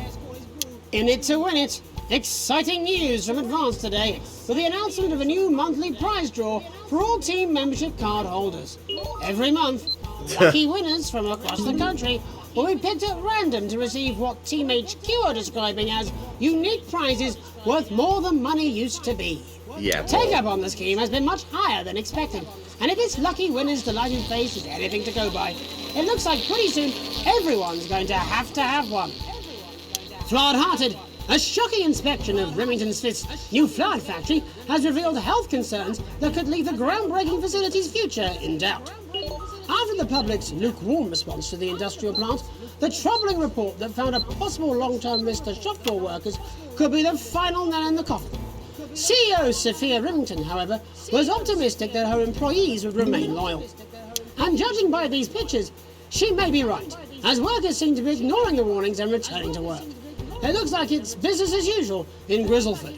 In it to win it. Exciting news from Advance today with the announcement of a new monthly prize draw for all team membership card holders. Every month, lucky winners from across the country will be picked at random to receive what Team HQ are describing as unique prizes worth more than money used to be. Yeah. Take up on the scheme has been much higher than expected, and if this lucky winner's delighted face is anything to go by, it looks like pretty soon everyone's going to have one. Flawed-hearted. A shocking inspection of Remington Smith's new flour factory has revealed health concerns that could leave the groundbreaking facility's future in doubt. After the public's lukewarm response to the industrial plant, the troubling report that found a possible long-term risk to shop floor workers could be the final nail in the coffin. CEO Sophia Remington, however, was optimistic that her employees would remain loyal. And judging by these pictures, she may be right, as workers seem to be ignoring the warnings and returning to work. It looks like it's business as usual in Grizzleford.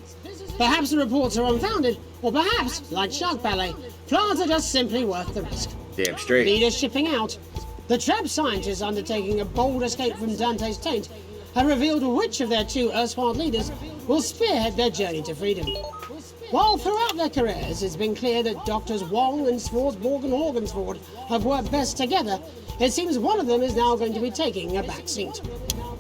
Perhaps the reports are unfounded, or perhaps, like Shark Ballet, plants are just simply worth the risk. Damn straight. Leaders shipping out. The trapped scientists undertaking a bold escape from Dante's taint have revealed which of their 2 erstwhile leaders will spearhead their journey to freedom. While throughout their careers it's been clear that Doctors Wong and Swartzborg and Horgansford have worked best together, it seems one of them is now going to be taking a back seat.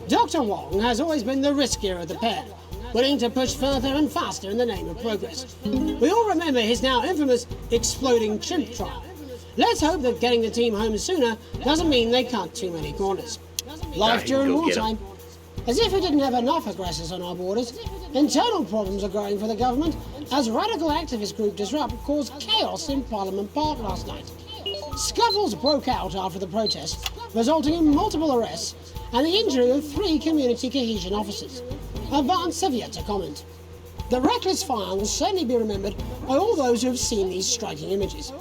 Dr. Wong has always been the riskier of the pair, willing to push further and faster in the name of progress. We all remember his now infamous exploding chimp trial. Let's hope that getting the team home sooner doesn't mean they cut too many corners. Life during wartime. As if we didn't have enough aggressors on our borders, internal problems are growing for the government as radical activist group Disrupt caused chaos in Parliament Park last night. Scuffles broke out after the protest, resulting in multiple arrests and the injury of 3 community cohesion officers. Advance have yet to comment. The reckless fire will certainly be remembered by all those who have seen these striking images.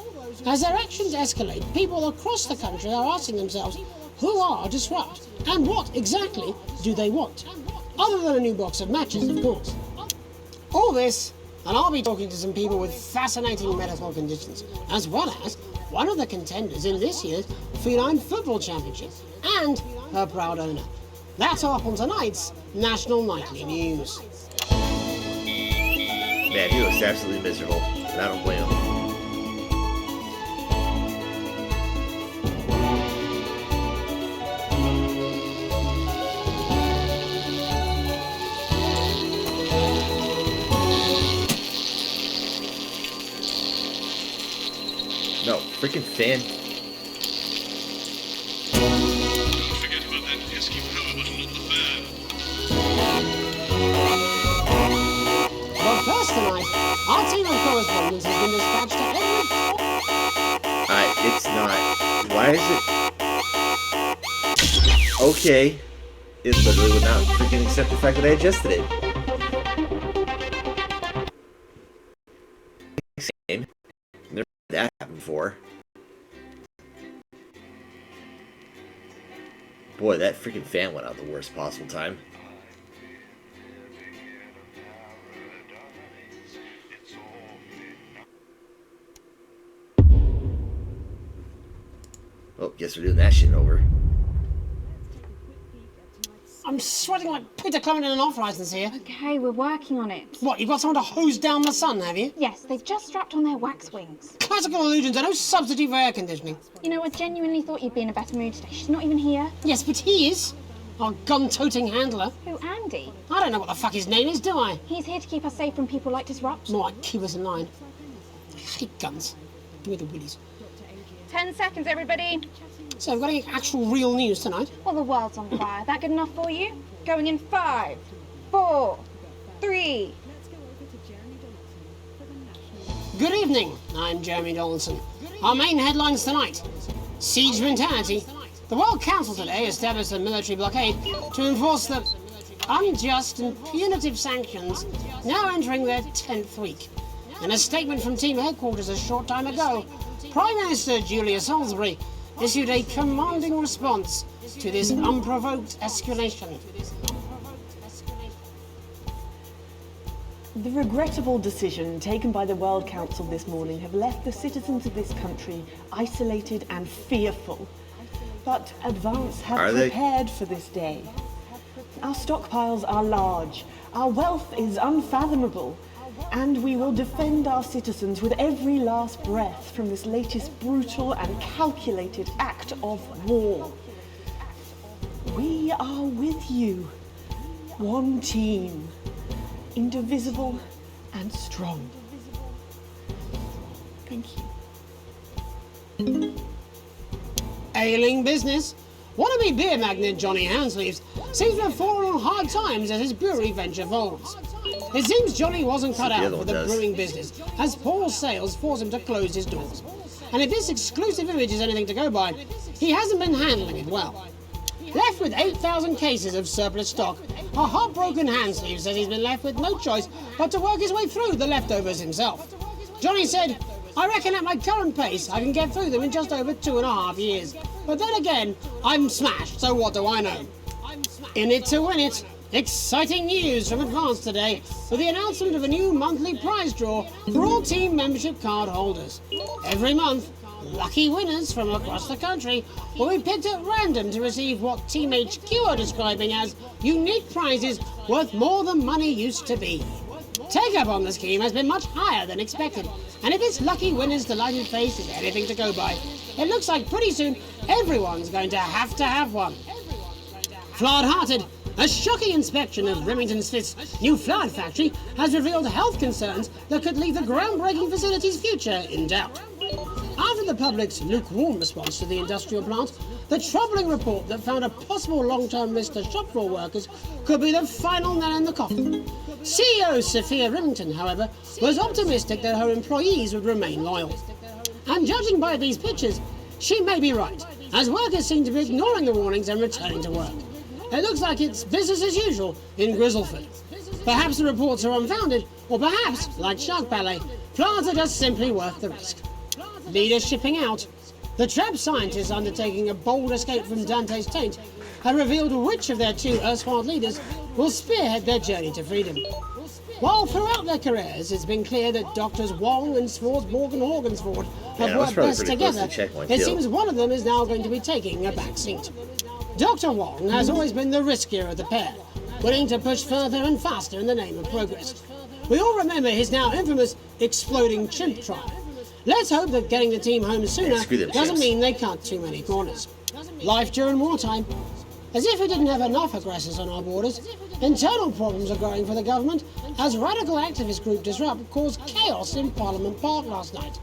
As their actions escalate, people across the country are asking themselves, who are Disrupt? And what exactly do they want? Other than a new box of matches, of course. All this, and I'll be talking to some people with fascinating medical conditions, as well as one of the contenders in this year's Feline Football Championship, and her proud owner. That's all up on tonight's National Nightly News. Man, he looks absolutely miserable, and I don't blame him. No, freaking fan. Don't forget about that pesky power button on the fan. But first tonight, our team of correspondents has been dispatched to every... It's not. Why is it? Okay. It literally would not freaking accept the fact that I adjusted it. Never had that happen before. Boy, that freaking fan went out the worst possible time. Oh, guess we're doing that shit over. I'm sweating like Peter Clement in an off-licence here. Okay, we're working on it. What, you've got someone to hose down the sun, have you? Yes, they've just strapped on their wax wings. Classical illusions are no substitute for air conditioning. You know, I genuinely thought you'd be in a better mood today. She's not even here. Yes, but he is. Our gun-toting handler. Who, Andy? I don't know what the fuck his name is, do I? He's here to keep us safe from people like Disrupt. More like keep us in line. I hate guns. Give me the willies. 10 seconds, everybody. So we've got any actual real news tonight? Well, the world's on fire. That good enough for you? Going in 5, 4, 3. Good evening, I'm Jeremy Donaldson. Our main headlines tonight. Siege mentality. The World Council today established a military blockade to enforce the unjust and punitive sanctions now entering their 10th week. In a statement from team headquarters a short time ago, Prime Minister Julia Salisbury issued a commanding response to this unprovoked escalation. The regrettable decision taken by the World Council this morning have left the citizens of this country isolated and fearful. But Advance have prepared for this day. Our stockpiles are large, our wealth is unfathomable, and we will defend our citizens with every last breath from this latest brutal and calculated act of war. We are with you, one team, indivisible and strong. Thank you. Ailing business. Wannabe beer magnate Johnny Handsleeves seems to have fallen on hard times as his brewery venture folds. It seems Johnny wasn't cut out for the brewing business, as poor sales forced him to close his doors. And if this exclusive image is anything to go by, he hasn't been handling it well. Left with 8,000 cases of surplus stock, a heartbroken Handsleeves says he's been left with no choice but to work his way through the leftovers himself. Johnny said, "I reckon at my current pace I can get through them in just over 2.5 years. But then again, I'm smashed, so what do I know?" In it to win it. Exciting news from Advance today with the announcement of a new monthly prize draw for all team membership card holders. Every month, lucky winners from across the country will be picked at random to receive what Team HQ are describing as unique prizes worth more than money used to be. Take-up on the scheme has been much higher than expected, and if this lucky winner's delighted face is anything to go by, it looks like pretty soon everyone's going to have one. Flawed-hearted. A shocking inspection of Remington Smith's new Flood factory has revealed health concerns that could leave the groundbreaking facility's future in doubt. After the public's lukewarm response to the industrial plant, the troubling report that found a possible long-term risk to shop floor workers could be the final nail in the coffin. CEO Sophia Remington, however, was optimistic that her employees would remain loyal. And judging by these pictures, she may be right, as workers seem to be ignoring the warnings and returning to work. It looks like it's business as usual in Grizzleford. Perhaps the reports are unfounded, or perhaps, like Shark Ballet, plants are just simply worth the risk. Leaders shipping out. The trapped scientists undertaking a bold escape from Dante's taint have revealed which of their two erstwhile leaders will spearhead their journey to freedom. While throughout their careers it's been clear that Doctors Wong and Swartzborg and Horgensford have worked best together, it seems one of them is now going to be taking a back seat. Dr. Wong has always been the riskier of the pair, willing to push further and faster in the name of progress. We all remember his now infamous exploding chimp trial. Let's hope that getting the team home sooner doesn't mean they cut too many corners. Life during wartime. As if we didn't have enough aggressors on our borders, internal problems are growing for the government as radical activist group Disrupt caused chaos in Parliament Park last night.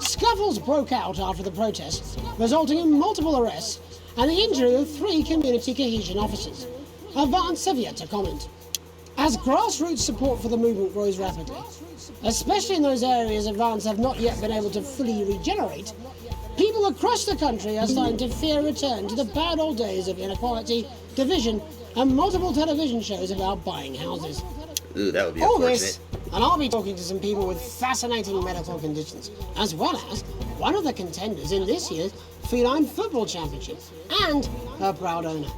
Scuffles broke out after the protests, resulting in multiple arrests and the injury of 3 community cohesion officers. Advance have yet to comment. As grassroots support for the movement grows rapidly, especially in those areas Advance have not yet been able to fully regenerate, people across the country are starting to fear a return to the bad old days of inequality, division, and multiple television shows about buying houses. Ooh, that would be all unfortunate. this, and I'll be talking to some people with fascinating medical conditions, as well as one of the contenders in this year's Feline Football Championship, and her proud owner.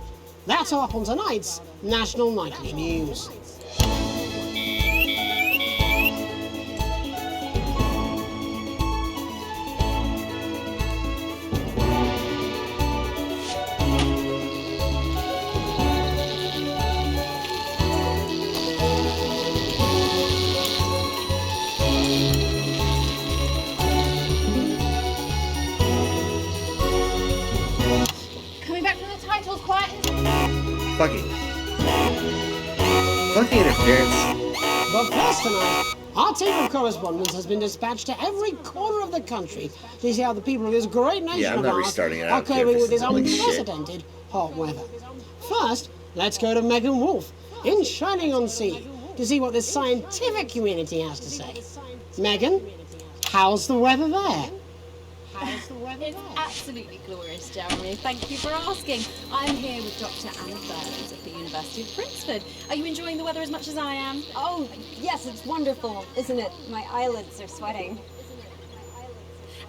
That's all up on tonight's National Nightly News. Fucking interference. But first tonight, our team of correspondents has been dispatched to every corner of the country to see how the people of this great nation I'm of not ours restarting it. I are don't care if coping this with this is like shit. unprecedented hot weather. First, let's go to Megan Wolf in Shining-on-Sea to see what the scientific community has to say. Megan, how's the weather there? It's absolutely glorious, Jeremy. Thank you for asking. I'm here with Dr. Anna Burns at the University of Princeton. Are you enjoying the weather as much as I am? Oh, yes, it's wonderful, isn't it? My eyelids are sweating.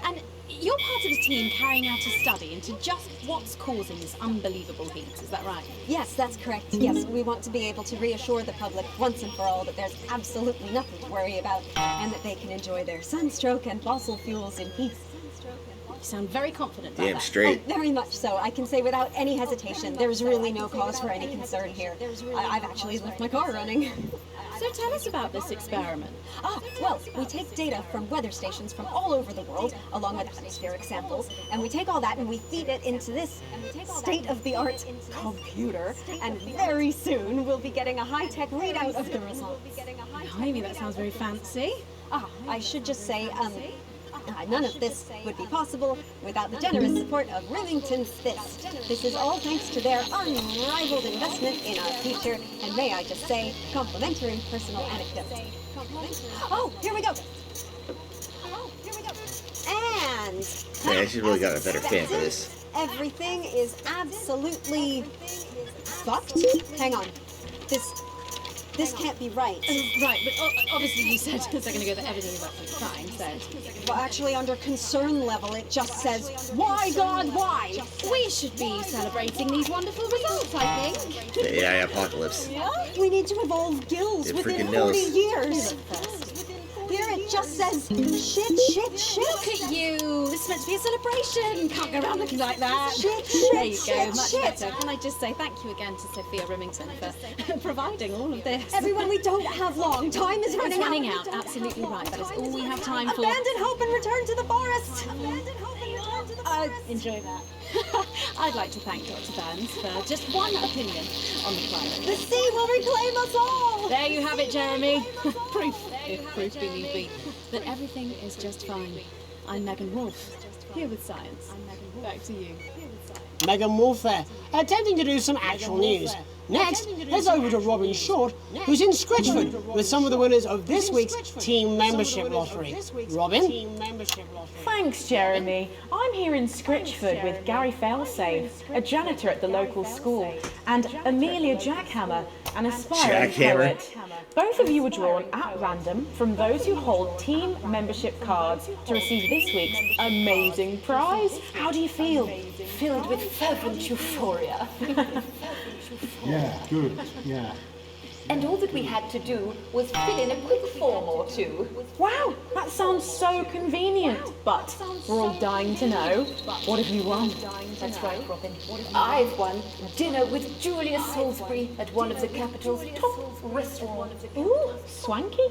And you're part of a team carrying out a study into just what's causing this unbelievable heat, is that right? Yes, that's correct. Yes, we want to be able to reassure the public once and for all that there's absolutely nothing to worry about and that they can enjoy their sunstroke and fossil fuels in peace. You sound very confident about Damn that. straight. Oh, very much so. I can say without any hesitation, there's really no cause for any concern here. I've actually left my car running. So tell us about this experiment. Well, we take data from weather stations from all over the world, along with atmospheric samples, and we take all that and we feed it into this state-of-the-art computer, and very soon we'll be getting a high-tech readout of the results. Blimey, that sounds very fancy. I should just say, none of this would be possible without the generous support of Rillington's Fist. This is all thanks to their unrivaled investment in our future, and may I just say, complimentary personal anecdote. Oh, here we go. And Man, I should really got a better fan for this. everything is absolutely fucked. Hang on. This can't be right. Right, but obviously you said a second ago that everything is absolutely fine, so... Well, actually, under concern level, it just says, why, God, why? We should be celebrating these wonderful results, I think. The AI apocalypse. Yeah? We need to evolve gills It within freaking 40 knows. years. Here it just says, shit. Look at you. This is meant to be a celebration. Can't go around looking like that. Shit. There you go, much better. Can I just say thank you again to Sophia Remington for providing all of this. Everyone, we don't have long. Time is running out. It's running out. Absolutely right. That is all we have time for. Abandon hope and return to the forest. Enjoy that. I'd like to thank Dr. Burns for just one opinion on the climate. The sea will reclaim us all. There you have it, Jeremy. Proof, if proof be need be, that everything is just fine. I'm Megan Wolf, here with science. Back to you. Megan Wolf there, attempting to do some actual news. Next, let's over to Robin Short, who's in Scritchford with some of the winners of this week's Team Membership Lottery. Robin? Thanks, Jeremy. I'm here in Scritchford with Gary Failsafe, a janitor at the local school, and Amelia Jackhammer, an aspiring poet. Both of you were drawn at random from those who hold team membership cards to receive this week's amazing prize. How do you feel? Filled with fervent euphoria. Yeah, good, yeah. And all that we had to do was fill in a quick form or two. Wow, that sounds so convenient. But we're all dying to know, what have you won? That's right, Robin. I've won dinner with Julius Salisbury at one of the capital's top restaurants. Ooh, swanky.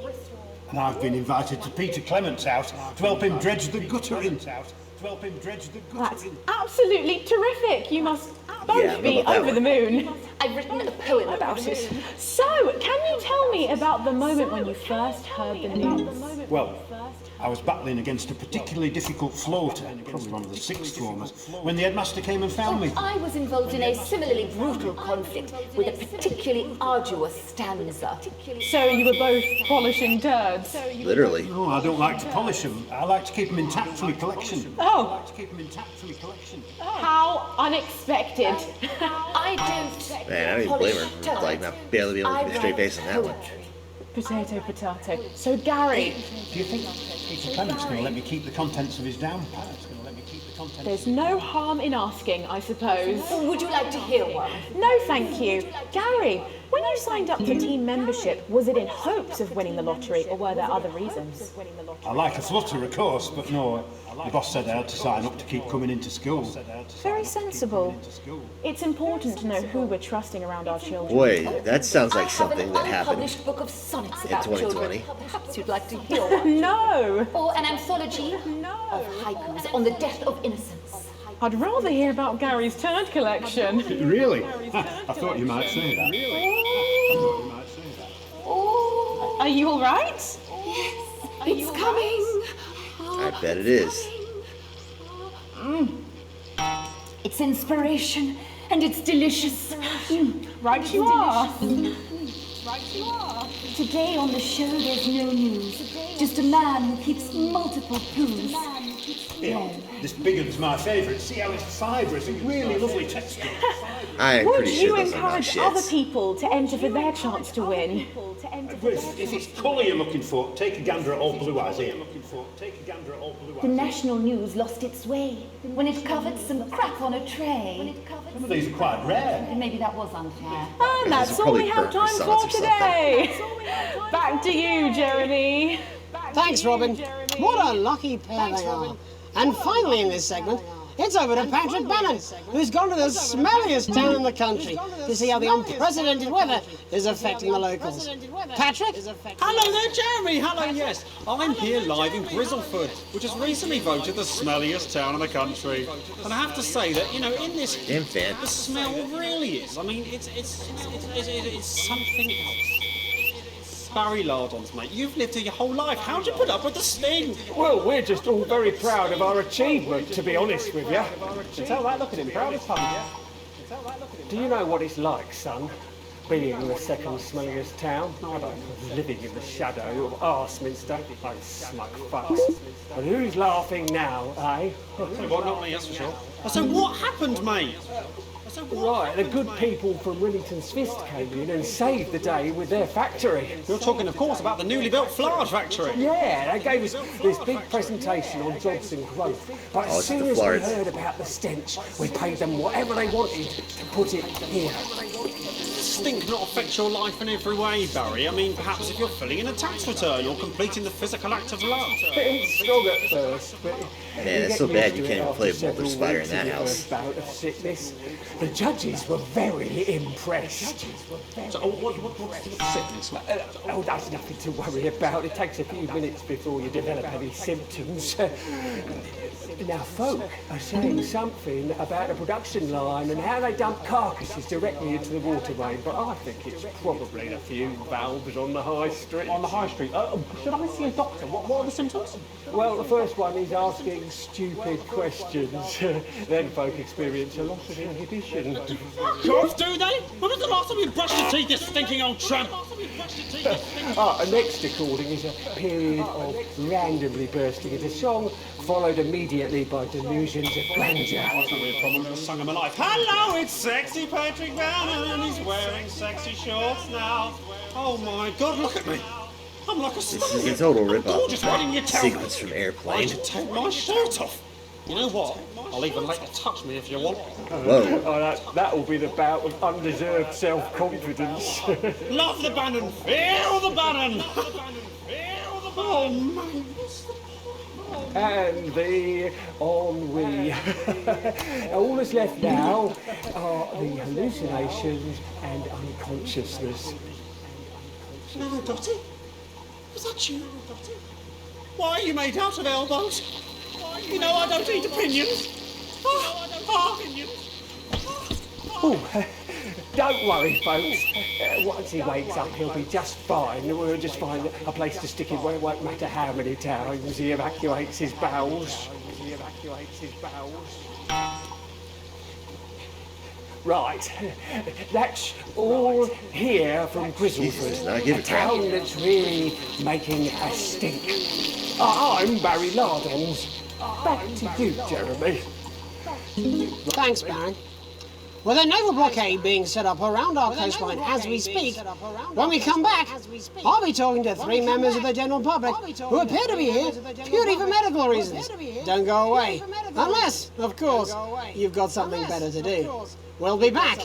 And I've been invited to Peter Clement's house to help him dredge the guttering. That's absolutely terrific. You must both be over the moon. I've written a poem about it. So, can you tell me about the moment when you first heard the news? Well, I was battling against a particularly difficult floater, probably one of the sixth formers, when the headmaster came and found me. I was involved in a similarly brutal conflict with a particularly arduous stanza. So you were both polishing turds? Literally. No, I don't like to polish them. I like to keep them intact for my collection. Oh. How unexpected. I don't. Man, I don't even blame her for like not barely being able to keep a straight face on that one. Potato, potato. So Gary. Do you think Peter Clement's going to let me keep the contents of his downpipe? There's no harm in asking, I suppose. Would you like to hear one? No, thank you. Gary, when you signed up for team membership, was it in hopes of winning the lottery, or were there other reasons? I like a flutter, of course, but no, the boss said I had to sign up to keep coming into school. Very sensible. It's important to know who we're trusting around our children. Boy, that sounds like something that happened Unpublished book of sonnets in about 2020. children. Perhaps you'd like to hear one. No. Or an anthology of haikus on the death of innocence. I'd rather hear about Gary's turd collection. Really? I thought you might say that. Are you all right? Yes, it's coming. I bet it is. It's inspiration, and it's delicious. Right you are. Today on the show there's no news, just a man who keeps multiple poos. Yeah, this big one's my favourite. See how it's fibrous and really lovely texture. I am Would pretty you sure those are not encourage other shits. people to enter for their chance to win? If it's colour you're looking for, take a gander at old Blue Eyes here. The national news lost its way when it covered some crap on a tray. Some of these are quite rare. Maybe that was unfair. And that's all we have time for today. Back to you, Jeremy. Thanks, Robin. What a lucky pair they are. And finally in this segment, it's over to Patrick Bannon, who's gone to the smelliest town in the country to see how the unprecedented weather is affecting the locals. Patrick? Hello there, Jeremy. Hello, yes. I'm here live in Grizzleford, which has recently voted the smelliest town in the country. And I have to say that, you know, in this, the smell really is. I mean, it's something else. Barry Lardons, mate, you've lived here your whole life. How'd you put up with the sting? Well, we're just all very proud of our achievement, to be honest with you. You tell that, look at him, proud as punch. Do you know what it's like, son, being the second smelliest town? I don't living in the shadow of Arseminster, those smug fucks. But who's laughing now, eh? Well, not me, that's for sure. So what happened, mate? Right, the good people from Rillington's Fist came in and saved the day with their factory. You're talking, of course, about the newly built flour factory. Yeah, they gave us this big presentation on jobs and growth. But as soon as we heard about the stench, we paid them whatever they wanted to put it here. Stink not affect your life in every way, Barry? I mean, perhaps if you're filling in a tax return or completing the physical act of love. It's strong at first, but Man, it's so bad you can't even play a Boulder Spider in that house. Bout of sickness. The judges were very impressed. So, what's the sickness like? Oh, that's nothing to worry about. It takes a few minutes before you develop any symptoms. Now, folk are saying something about the production line and how they dump carcasses directly into the waterway, but I think it's probably a few valves on the high street. On the high street? Should I see a doctor? What are the symptoms? Well, the first one is asking stupid questions. Then folk experience a loss of inhibition. Cops, do they? When was the last time you brushed your teeth, you stinking old tramp? A next recording is a period of randomly bursting into song, followed immediately by delusions of grandeur. What's the weird problem with the song of my life? Hello, it's sexy Patrick Bannon, and he's wearing sexy shorts now. Oh my God, look at me. I'm like a star. This is a total rip-off Just why didn't you of tell sequence me? from I Airplane. should take my shirt off. You know what? I'll even let you touch me if you want. Whoa. Oh, that'll be the bout of undeserved self-confidence. Love the Bannon. Feel the Bannon. Oh, man. And the ennui. All that's left now are the hallucinations and unconsciousness. No, Dottie? Was that you? Why are you made out of elbows? You know I don't eat opinions. Oh, don't worry, folks. Once he wakes up, he'll be just fine. We'll just find a place to stick him where it won't matter how many times he evacuates his bowels. Right, that's all here from Grizzleford, a town that's really making a stink. I'm Barry Lardons. Back to you, Jeremy. Thanks, Baron. With a naval blockade being set up around our coastline as we speak, when we come back, I'll be talking to 3 members of the general public who appear to be here purely for medical reasons. Don't go away. Unless, of course, you've got something better to do. We'll be back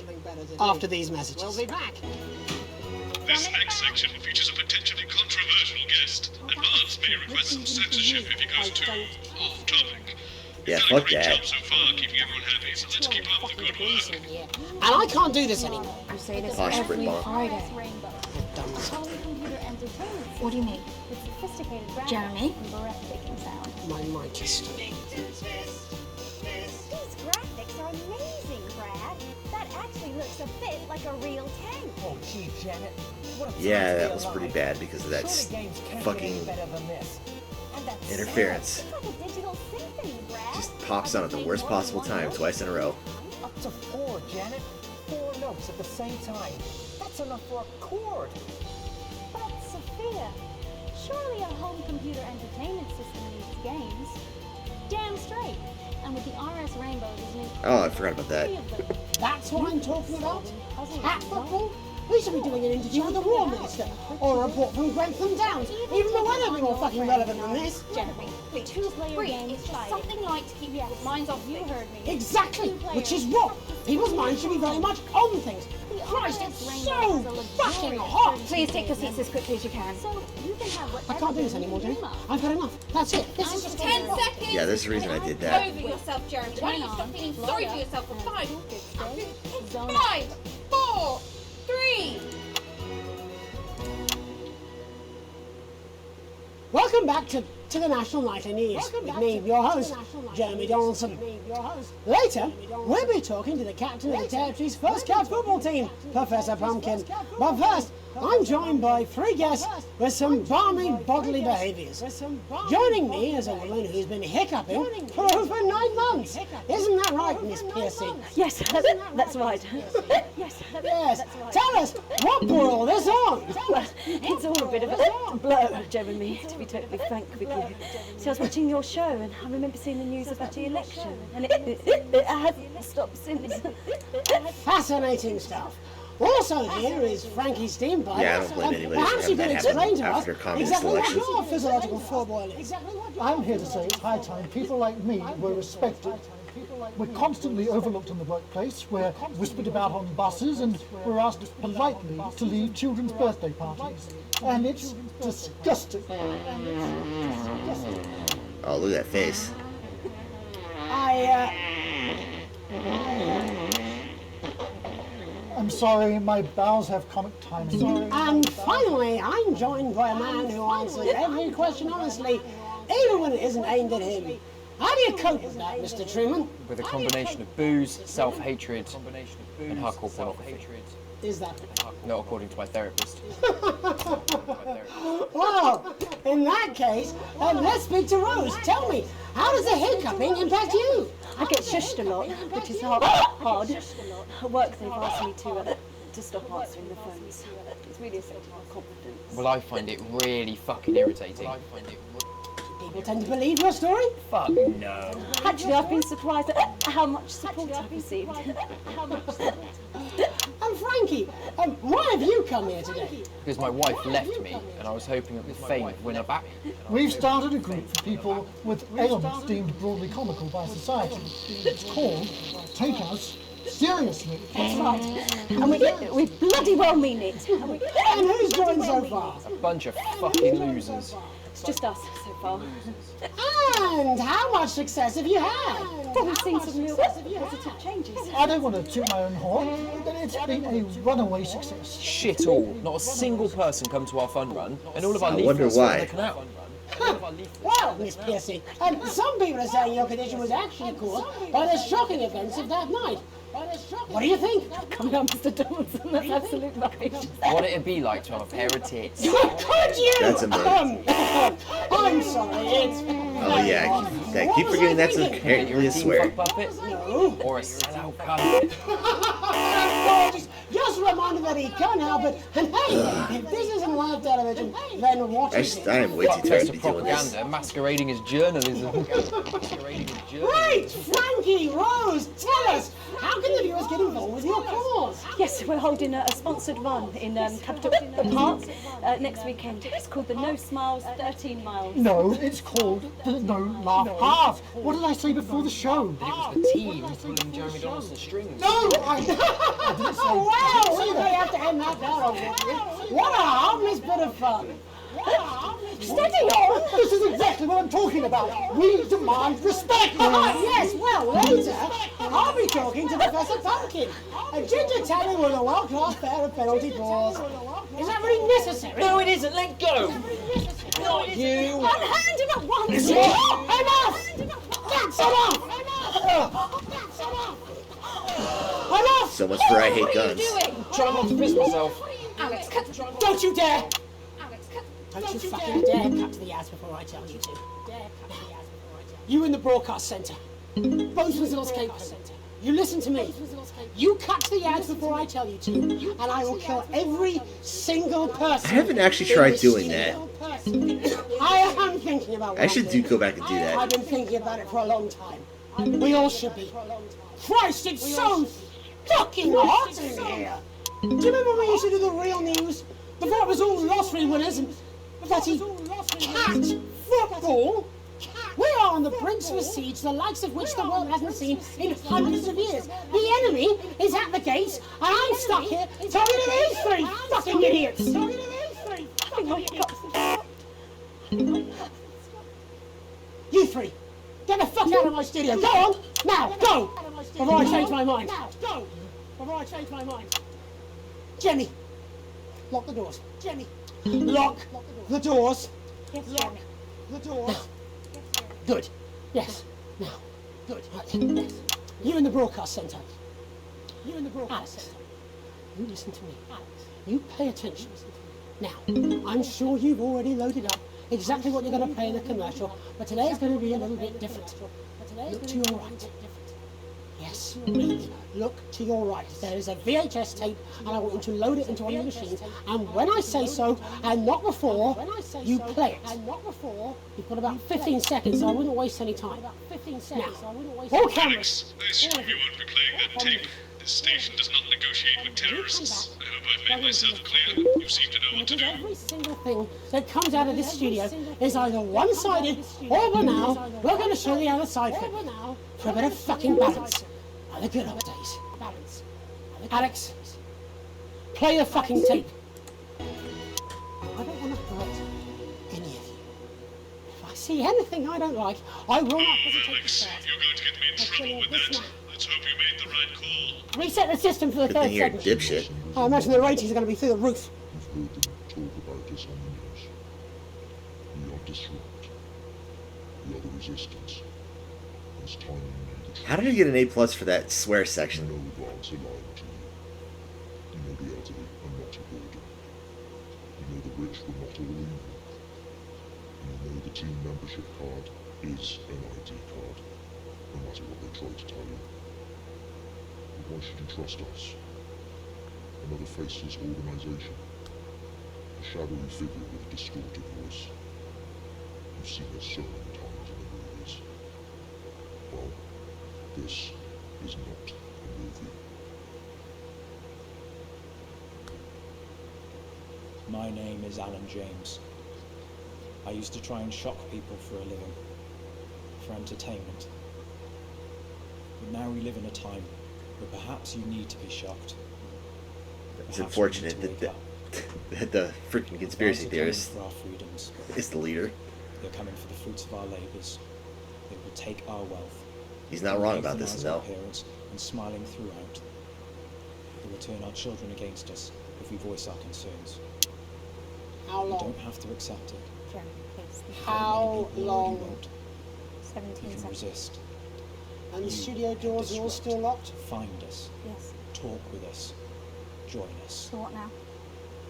after these messages. This next section features a potentially controversial guest. Advance may request some censorship if he goes too off topic. Yeah, fuck that. So far, keeping everyone happy, so let's keep up the good work. And I can't do this anymore. You say this Posh every Brit-Ball. Friday. What do you mean? Jeremy? My mic is stuck. These graphics are amazing, Brad. That actually looks a bit like a real tank. Oh, gee, Janet. Yeah, that was pretty bad because of that fucking interference. It's like a digital symphony, Brad. Just pops on at the worst possible time, twice in a row. Up to 4, Janet. 4 notes at the same time. That's enough for a chord. But, Sophia, surely a home computer entertainment system needs games. Damn straight. And with the RS Rainbow, there's an Oh, I forgot about that. That's what I'm talking about? Cat football? We should be doing an interview with the War Minister, or a report from Grantham Downs. Even the weather will be more fucking relevant than this. Jeremy, please. It's just something light to keep people's minds off you. Heard me. Exactly, which is wrong. People's minds should be very much on things. Christ, it's so fucking hot! Please take your seats as quickly as you can. So you can have I can't do this anymore, Jenny. I've had enough. That's it. This is just 10 seconds! Yeah, there's a reason I did that. Over yourself, Jeremy. Why don't you stop feeling sorry for yourself for 5? 5, 4, 3. Welcome back to the National Nightly News with me, your host, Jeremy Donaldson. Later, we'll be talking to the captain of the Territory's first cat football team, Professor Pumpkin. But first, I'm joined by 3 guests with some balmy bodily behaviours. Joining me is a woman who's been hiccuping for over 9 months. Isn't that right, Miss Piercy? Yes, that's right. Yes. Tell us, what brought all this on? Well, it's all a bit of a blur, Jeremy, to be totally frank with you. See, I was watching your show and I remember seeing the news about the election, and it hasn't stopped since. Fascinating stuff. Also here is Frankie Steampipe. Yeah, I don't blame anybody for Perhaps you having could that happen explain to us after communist exactly what elections. your physiological foreboil is. I'm here to say it's high time people like me were respected. We're constantly overlooked in the workplace, we're whispered about on buses, and we're asked politely to leave children's birthday parties. And it's disgusting. Oh, look at that face. I'm sorry, my bowels have comic timing. And finally, I'm joined by a man who answers every question honestly, even when it isn't aimed at him. How do you cope with that, Mr. Truman? With a combination of booze, self-hatred, and hardcore pornography. is that? Not according to my therapist. Well, in that case, let's speak to Rose. Tell me, how does the hiccuping impact you? I get shushed a lot, which is hard. At work, they've asked me to stop answering the phones. It's really affecting my confidence. Well, I find it really fucking irritating. People tend to believe your story? Fuck no. Actually, I've been surprised at how much support I've received. And Frankie, why have you come here today? Because my wife left me, and I was hoping that with fame I'd win her back. We've started a group for people with ailments deemed broadly comical by society. It's called Take Us Seriously. That's right. And we bloody well mean it. And who's joined so far? A bunch of fucking losers. It's just us so far. And how much success have you had? Well, we've seen some real positive changes. I don't want to toot my own horn, but it's been a runaway success. Shit all. Not a single person come to our fun run, and all of our I wonder leaflets were on why. the canal. Well, Miss Piercy, some people are saying your condition was actually caused by the shocking events of that night. What do you think? Come on, Mr. Donaldson, that's absolute rubbish. What it'd be like to have a pair of tits. Could you? That's a myth. I'm sorry, it's... Oh yeah, keep forgetting that's apparently a swear. No. Or a sellout cunt. Just a reminder that he can't help it. And hey, if this isn't live television, then what is it? I am way too tired to be doing this. Propaganda masquerading as journalism. Right, Frankie, Rose, tell us, how can the viewers get involved with your cause? Yes, we're holding a sponsored run in Capital Park next weekend. It's called the No Smiles 13 Miles. No, it's called the No Laugh Half. What did I say before the show? It was the team pulling Jeremy Donaldson's strings. No, I didn't say. Wow, we may have to end that down. What a harmless bit of fun. Steady on! This is exactly what I'm talking about. We demand respect. Yes, well, later, I'll be talking to Professor Pumpkin, a ginger talent with a world-class pair of penalty paws. Is that really necessary? No, it isn't. Let go. Not you. Unhand him at once! Enough! That's enough! Enough! So much for I hate guns. Try not to piss myself. Alex, don't you dare! Don't you fucking dare cut to the ads before I tell you to. You in the broadcast centre. Both results came centre. You listen to me. You cut to the ads before I tell you to, and I will kill every single person. I haven't actually tried doing that. I am thinking about what I should go back and do that. I've been thinking about it for a long time. We all should be. Christ, it's so fucking hot in here. Do you remember when we used to do the real news? Before it was all lottery winners and bloody cat football? We are on the brink of a siege, the likes of which the world hasn't seen in hundreds of years. The enemy is at the gates, and I'm stuck here talking to these three fucking idiots. You three, get the fuck out of my studio. Go on, now, go! Before I change my mind. Go! Before I change my mind. Jenny, lock the doors. Jenny, lock the doors. Lock the doors. Good. Yes. Now. Good. Yes. You in the broadcast centre. You in the broadcast centre. You listen to me. Alex. You pay attention. Now, I'm sure you've already loaded up exactly what you're going to play in the commercial, but today is going to be a little bit different. Look to your right. Yes, me. Look to your right. There is a VHS tape, and I want you to load it into one of the machines. And when I say so, and not before, you play it. You've got about 15 seconds, so I wouldn't waste any time. Now, all cameras. I assume you won't be playing that tape. This station does not negotiate with terrorists. I hope I've made myself clear. You seem to know what to do. Every single thing that comes out of this studio is either one-sided or banal. We're going to show the other side for it. For a bit of fucking balance. Like the good old days. Balance. Alex, play the fucking tape. I don't want to hurt any of you. If I see anything I don't like, I will not hesitate to start. You're going to get me in trouble with that. Let's hope you made the right call. Reset the system for the Good third thing you're segment. dipshit. I imagine the ratings are going to be through the roof. Talk about this on the news. We are disrupt. We are the resistance. It's time you knew the How did you get an A+ for that swear section? know the odds are lying to you. You know the elderly are not a burden. You know the rich were not all evil. And you know the team membership card is an ID card, no matter what they try to tell you. But why should you trust us? Another faceless organisation. A shadowy figure with a distorted voice. You've seen us so many times in the movies. Well, this is not a movie. My name is Alan James. I used to try and shock people for a living, for entertainment. But now we live in a time where perhaps you need to be shocked. It's unfortunate that the freaking conspiracy theorist is the leader. They're coming for the fruits of our labours. They will take our wealth. He's not wrong about this, Legitimise no. our appearance and smiling throughout. They will turn our children against us if we voice our concerns. How We long? don't have to accept it. How long? 17 seconds. Resist. And the studio doors are all still locked? Find us. Yes. Talk with us. Join us. So what now?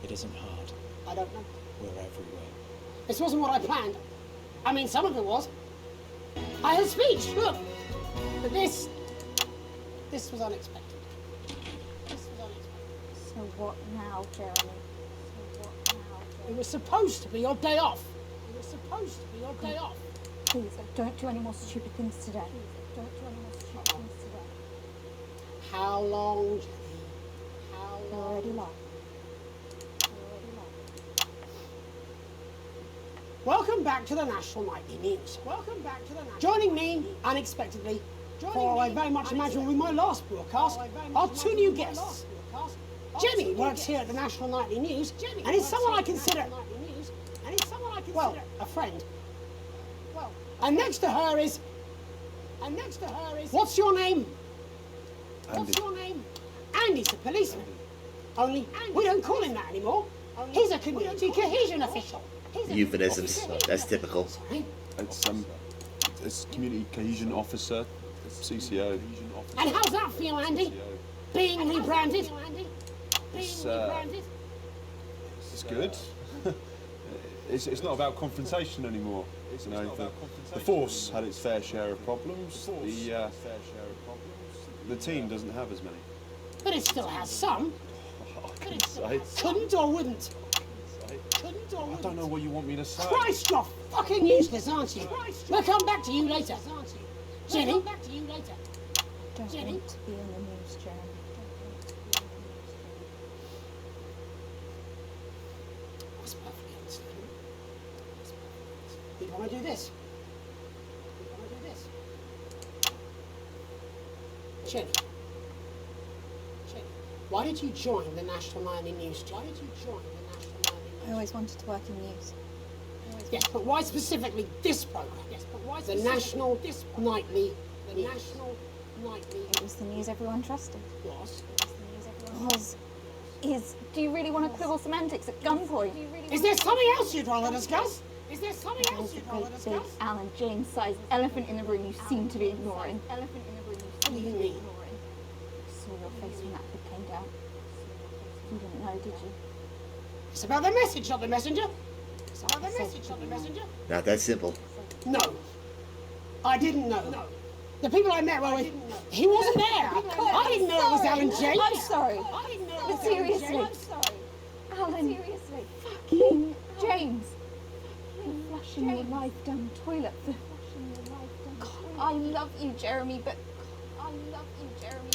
It isn't hard. I don't know. We're everywhere. This wasn't what I planned. I mean, some of it was. I had a speech, look. But this was unexpected. This was unexpected. So what now, Jeremy? So what now? It was supposed to be your day off. It was supposed to be your day off. Please, don't do any more stupid things today. Don't do any more stupid things today. How long? How You're long? already live. Welcome back to the National Nightly News. Welcome back to the National. Joining me, unexpectedly, for I very much imagine will be my last broadcast, are two new guests. Jenny works here at the National Nightly News, and is someone I consider, well, a friend. And next to her is, what's your name? What's your name? Andy's a policeman. Only we don't call him that anymore. He's a community cohesion official. Euphemisms. That's typical. It's community cohesion officer, CCO. And how's that feel, Andy? Being rebranded? It's good. It's not about confrontation anymore. You know, the force had its fair share of problems. The team doesn't have as many. But it still has some. Say. Couldn't or wouldn't? I don't know what you want me to say. Christ, you're fucking useless, aren't you? We'll come back to you later. Jenny? Don't want to be on the news, Jeremy. That's perfectly understandable. You want to do this? Jenny. Why did you join the National Nightly News? I always wanted to work in news. Yes, but why specifically this program? The National Nightly News. It was the news everyone trusted. Was. Is. Do you really want to quibble semantics at gunpoint? Is there something else you'd rather discuss? There's a great big Alan James-sized elephant in the room you seem to be ignoring. What do you mean? Saw your face when that bit came down. You didn't know, did you? It's about the message, not the messenger. Not that simple. No. I didn't know. No. The people I met were with... He wasn't there. I didn't know it was Alan James. I'm sorry. But seriously. Alan, fucking James. You're flushing your life down the toilet. God, I love you, Jeremy, but...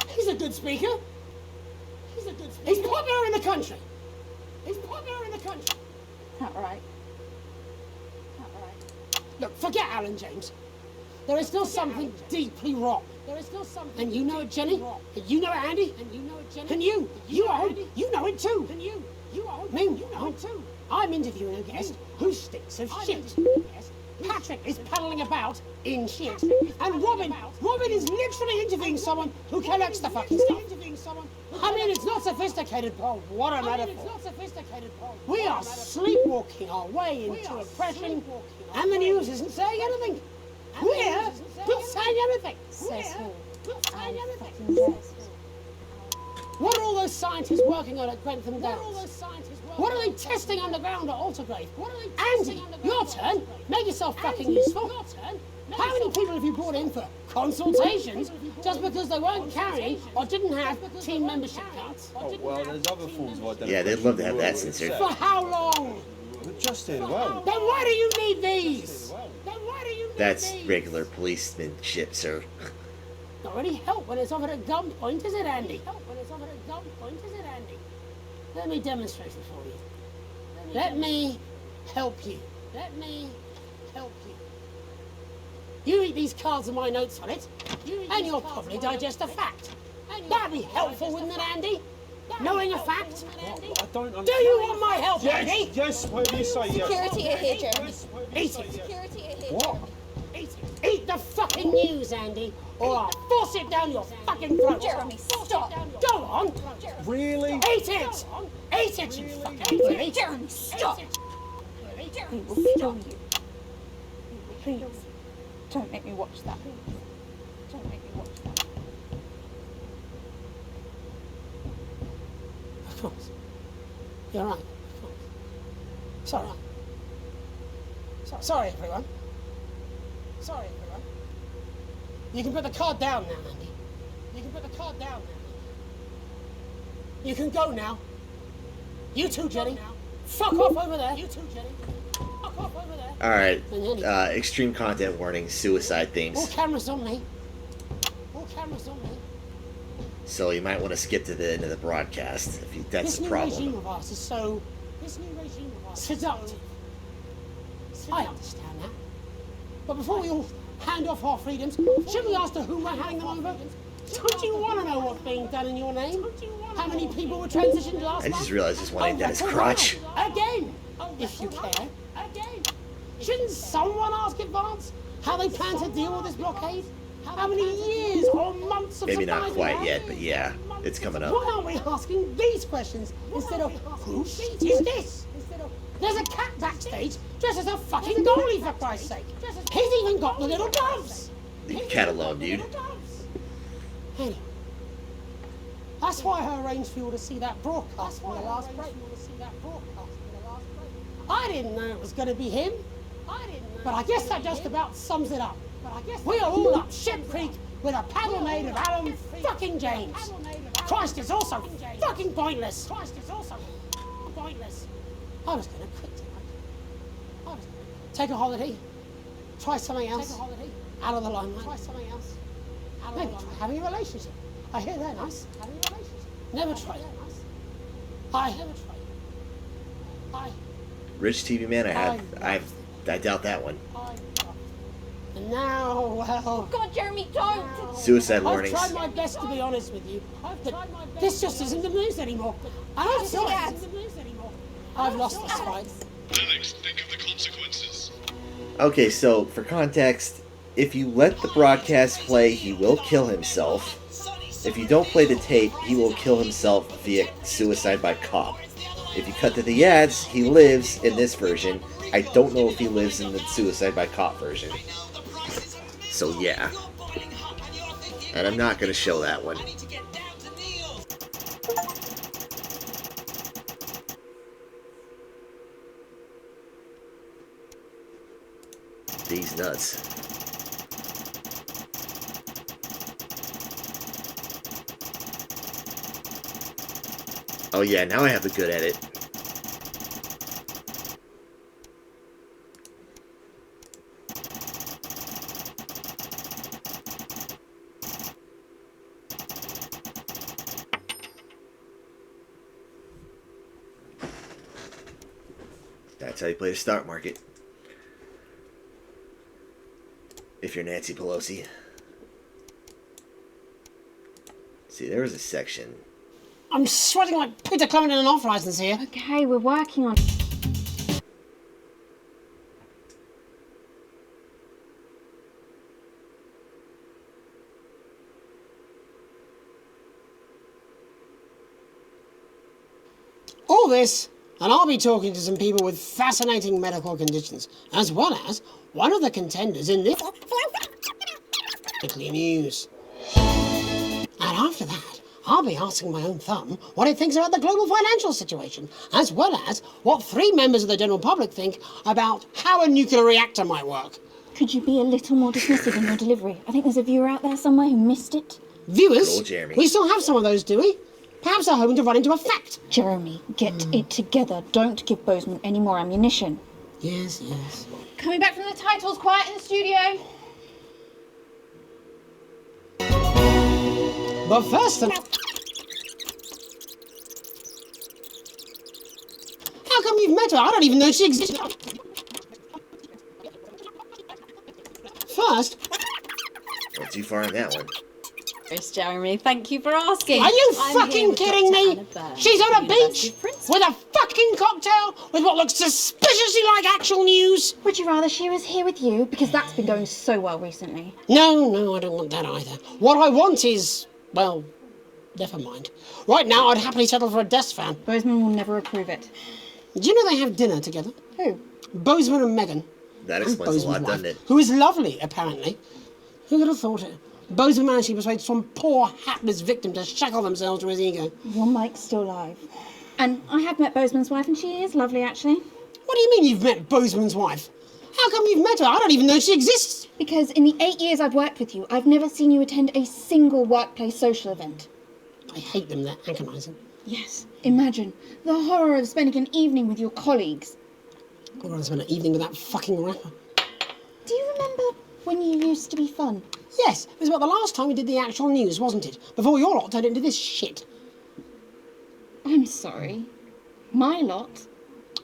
He's a good speaker. He's popular in the country. Not right. Look, forget Alan James. There is still something deeply wrong. And you know it, Jenny. And you know it, Andy. And you know it too. Meanwhile, I'm interviewing a guest who stinks of shit. Patrick is paddling about in shit. And Robin is literally interviewing someone who collects the fucking stuff. I mean, it's not sophisticated, Paul. What a metaphor. We are sleepwalking our way into oppression, and the news isn't saying anything. We're not saying anything. Says who? Alan fucking James. What are all those scientists working on at Grentham Downs? What are they testing underground at Altergrave? Andy, your turn. Make yourself fucking useful. How many people have you brought in for consultations just because they weren't carrying or didn't have team membership cards? Oh, well, there's other forms of identification. Yeah, they'd love to have that censored. For how long? Just in well. Then why do you need these? That's regular policemanship, sir. Not really help when it's offered at gunpoint, is it, Andy? Let me demonstrate it for you. Let me help you. You read these cards with my notes on it, and you'll probably digest a fact. That'd be helpful, wouldn't it, Andy? Knowing a fact? I don't understand. Do you want my help, Yes, Andy? yes, whatever you say, yes. Security are here, Jeremy. Eat it. Security are here. What? Eat the fucking news, Andy, or I'll force it down your fucking throat. Jeremy, stop. Go on. Really? Eat it. Eat it, you fucking idiot. Jeremy, stop. We will kill you. Please, don't make me watch that. Don't make me watch that. Of course. You're right. Of course. Sorry. Sorry, everyone. You can put the card down now, Andy. You can go now. You too, Jenny. Fuck off over there. Alright, extreme content warning, suicide All themes. cameras on me. So you might want to skip to the end of the broadcast if that's This the new problem. regime of ours is so seductive. I understand that. But before we all hand off our freedoms, should we ask to whom we're handing them over? Don't you want to know what's being done in your name? How many people were transitioned last I month? just realized this one ain't Dennis crotch. Again, if you care. Shouldn't someone ask Advance how they plan to deal with this blockade? How many years or months of Maybe not supplies we quite have? yet, but yeah, it's coming up. Why aren't we asking these questions instead of who shit is this? There's a cat backstage dressed as a fucking goalie, for Christ's sake. He's even got the little gloves. Leave the cat alone, dude. Anyway, that's why I arranged for you to see that broadcast from the last break. I didn't know it was going to be him, but I guess that just about sums it up. We are all up shit creek with a paddle made of Alan fucking James. Christ is also fucking pointless. I was going to quit tonight. Take a holiday. Try something else. Out of the limelight. Maybe try having a relationship. I hear they're nice. Never tried. Rich TV man, I doubt that one. And now, well... God, Jeremy, don't! Suicide warnings. I've tried my best to be honest with you, but this just isn't the news anymore. And I'm sorry. I've lost this fight. Alex, think of the consequences. Okay, so for context, if you let the broadcast play, he will kill himself. If you don't play the tape, he will kill himself via suicide by cop. If you cut to the ads, he lives in this version. I don't know if he lives in the suicide by cop version. So yeah. And I'm not going to show that one. These nuts. Oh yeah, now I have a good edit. That's how you play the stock market. If you're Nancy Pelosi. See, there was a section. I'm sweating like Peter Clement in an off license here. Okay, we're working on... All this, and I'll be talking to some people with fascinating medical conditions, as well as one of the contenders in this weekly news. And after that, I'll be asking my own thumb what it thinks about the global financial situation, as well as what 3 members of the general public think about how a nuclear reactor might work. Could you be a little more dismissive in your delivery? I think there's a viewer out there somewhere who missed it. Viewers? Cool, Jeremy. We still have some of those, do we? Perhaps they're hoping to run into a fact. Jeremy, get it together. Don't give Bozeman any more ammunition. Yes, yes. Coming back from the titles, quiet in the studio. But first, how come you've met her? I don't even know she exists. First, Not too far on that one. Yes, Jeremy, thank you for asking. Are you I'm fucking here with kidding Dr. me? Anna Burns, She's on a University beach of Princeton. with a fucking cocktail with what looks suspiciously like actual news. Would you rather she was here with you? Because that's been going so well recently. No, I don't want that either. What I want is, well, never mind. Right now, I'd happily settle for a desk fan. Bozeman will never approve it. Do you know they have dinner together? Who? Bozeman and Megan. That And explains a lot, Bozeman's doesn't wife, it? who is lovely, apparently. Who could have thought it? Bozeman managed to persuade some poor, hapless victim to shackle themselves to his ego. Your mic's still live. And I have met Bozeman's wife, and she is lovely, actually. What do you mean you've met Bozeman's wife? How come you've met her? I don't even know she exists. Because in the 8 years I've worked with you, I've never seen you attend a single workplace social event. I hate them, they're agonising. Yes. Imagine the horror of spending an evening with your colleagues. I'd rather spend an evening with that fucking rapper. Do you remember when you used to be fun? Yes, it was about the last time we did the actual news, wasn't it? Before your lot turned into this shit. I'm sorry. My lot?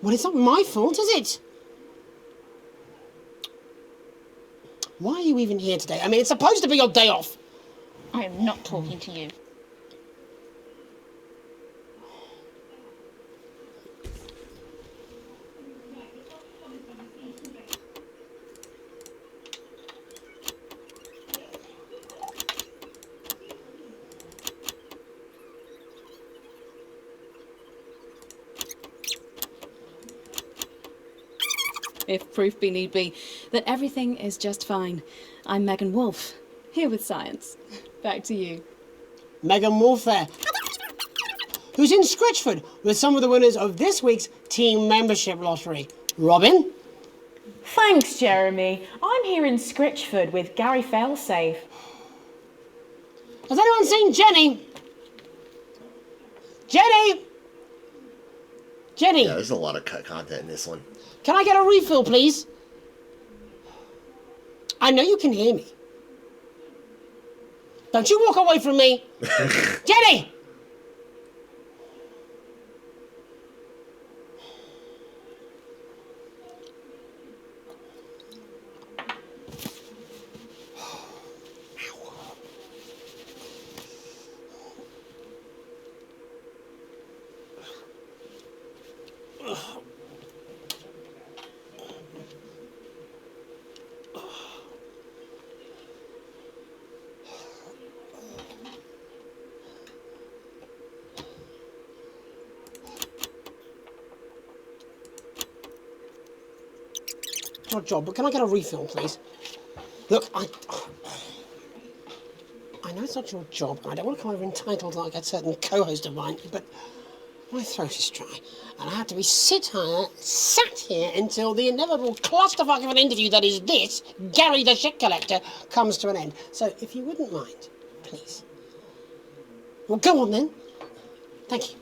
Well, it's not my fault, is it? Why are you even here today? I mean, it's supposed to be your day off. I am not talking to you. If proof be need be, that everything is just fine. I'm Megan Wolfe, here with science. Back to you. Megan Wolfe there, who's in Scritchford with some of the winners of this week's team membership lottery. Robin? Thanks, Jeremy. I'm here in Scritchford with Gary Failsafe. Has anyone seen Jenny? Jenny! Jenny! Yeah, there's a lot of cut content in this one. Can I get a refill, please? I know you can hear me. Don't you walk away from me. Jenny! Your job, but can I get a refill, please? Look, I know it's not your job, and I don't want to come over entitled like a certain co-host of mine, but my throat is dry, and I have to be sat here until the inevitable clusterfuck of an interview that is this, Gary the Shit Collector, comes to an end. So, if you wouldn't mind, please. Well, go on then. Thank you.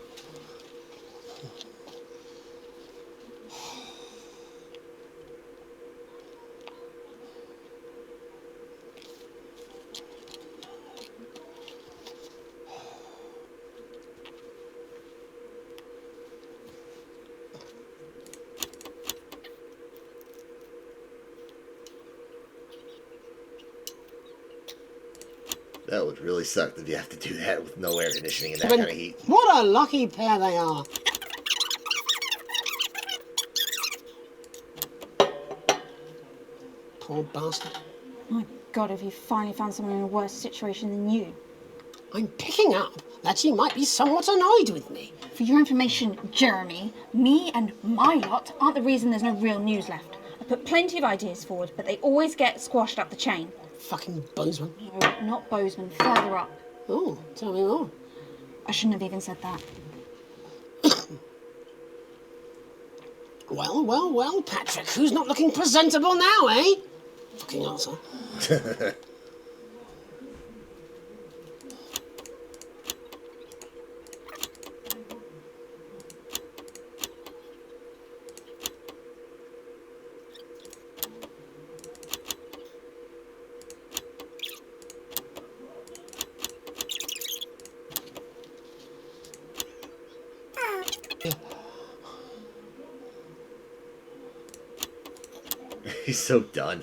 That would really suck if you have to do that with no air conditioning and that But kind of heat. what a lucky pair they are. Poor bastard. My God, have you finally found someone in a worse situation than you? I'm picking up that she might be somewhat annoyed with me. For your information, Jeremy, me and my lot aren't the reason there's no real news left. I put plenty of ideas forward, but they always get squashed up the chain. Fucking Bozeman. No, not Bozeman, further up. Oh, tell me more. I shouldn't have even said that. Well, well, well, Patrick, who's not looking presentable now, eh? Fucking answer. He's so done.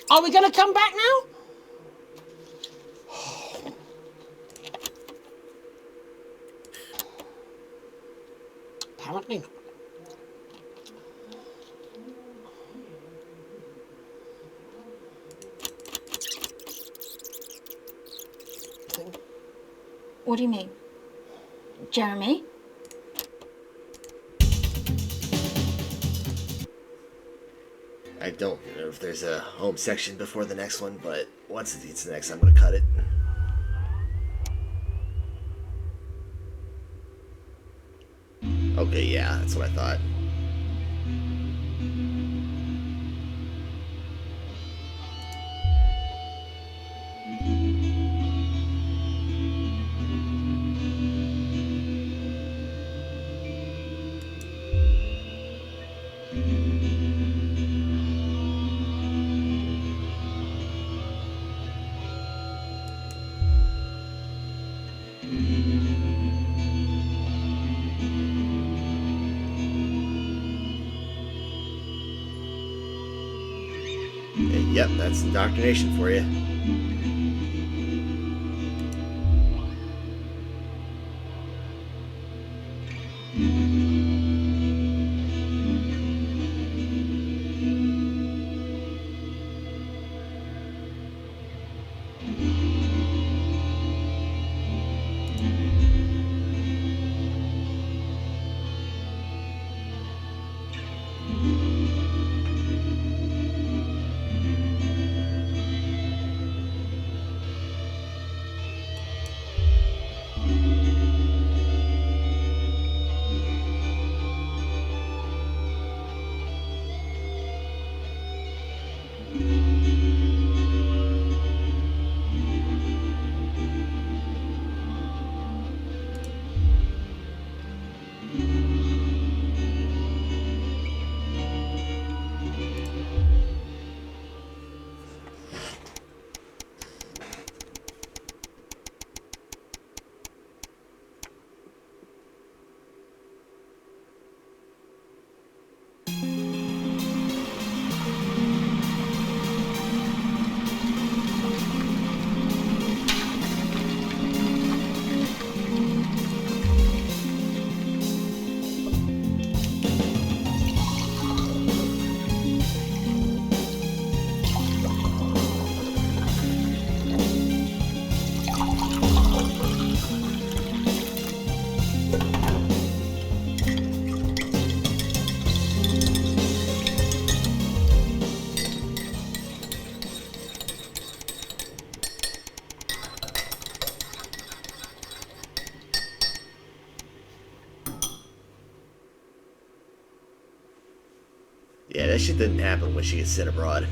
Are we going to come back now? Apparently not. What do you mean? Jeremy? I don't know if there's a home section before the next one, but once it gets to the next, I'm going to cut it. Okay, yeah, that's what I thought. Yep, that's indoctrination for you. Yeah, that shit didn't happen when she gets sent abroad.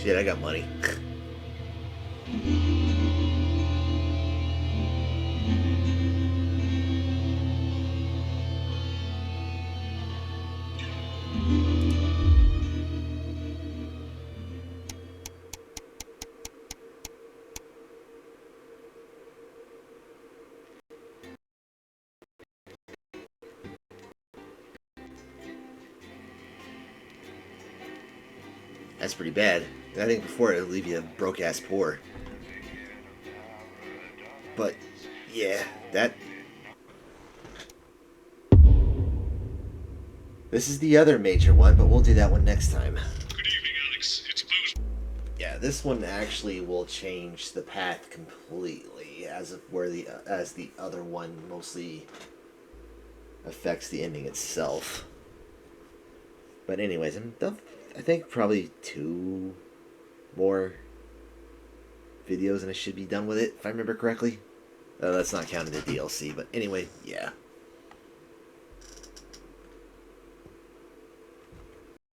Shit, I got money. That's pretty bad. I think before it would leave you broke-ass poor. But, yeah, that... This is the other major one, but we'll do that one next time. Good evening, Alex. It's Booze. Yeah, this one actually will change the path completely, as the other one mostly affects the ending itself. But anyways, I think probably 2 more videos and I should be done with it, if I remember correctly. That's not counting the DLC, but anyway, yeah.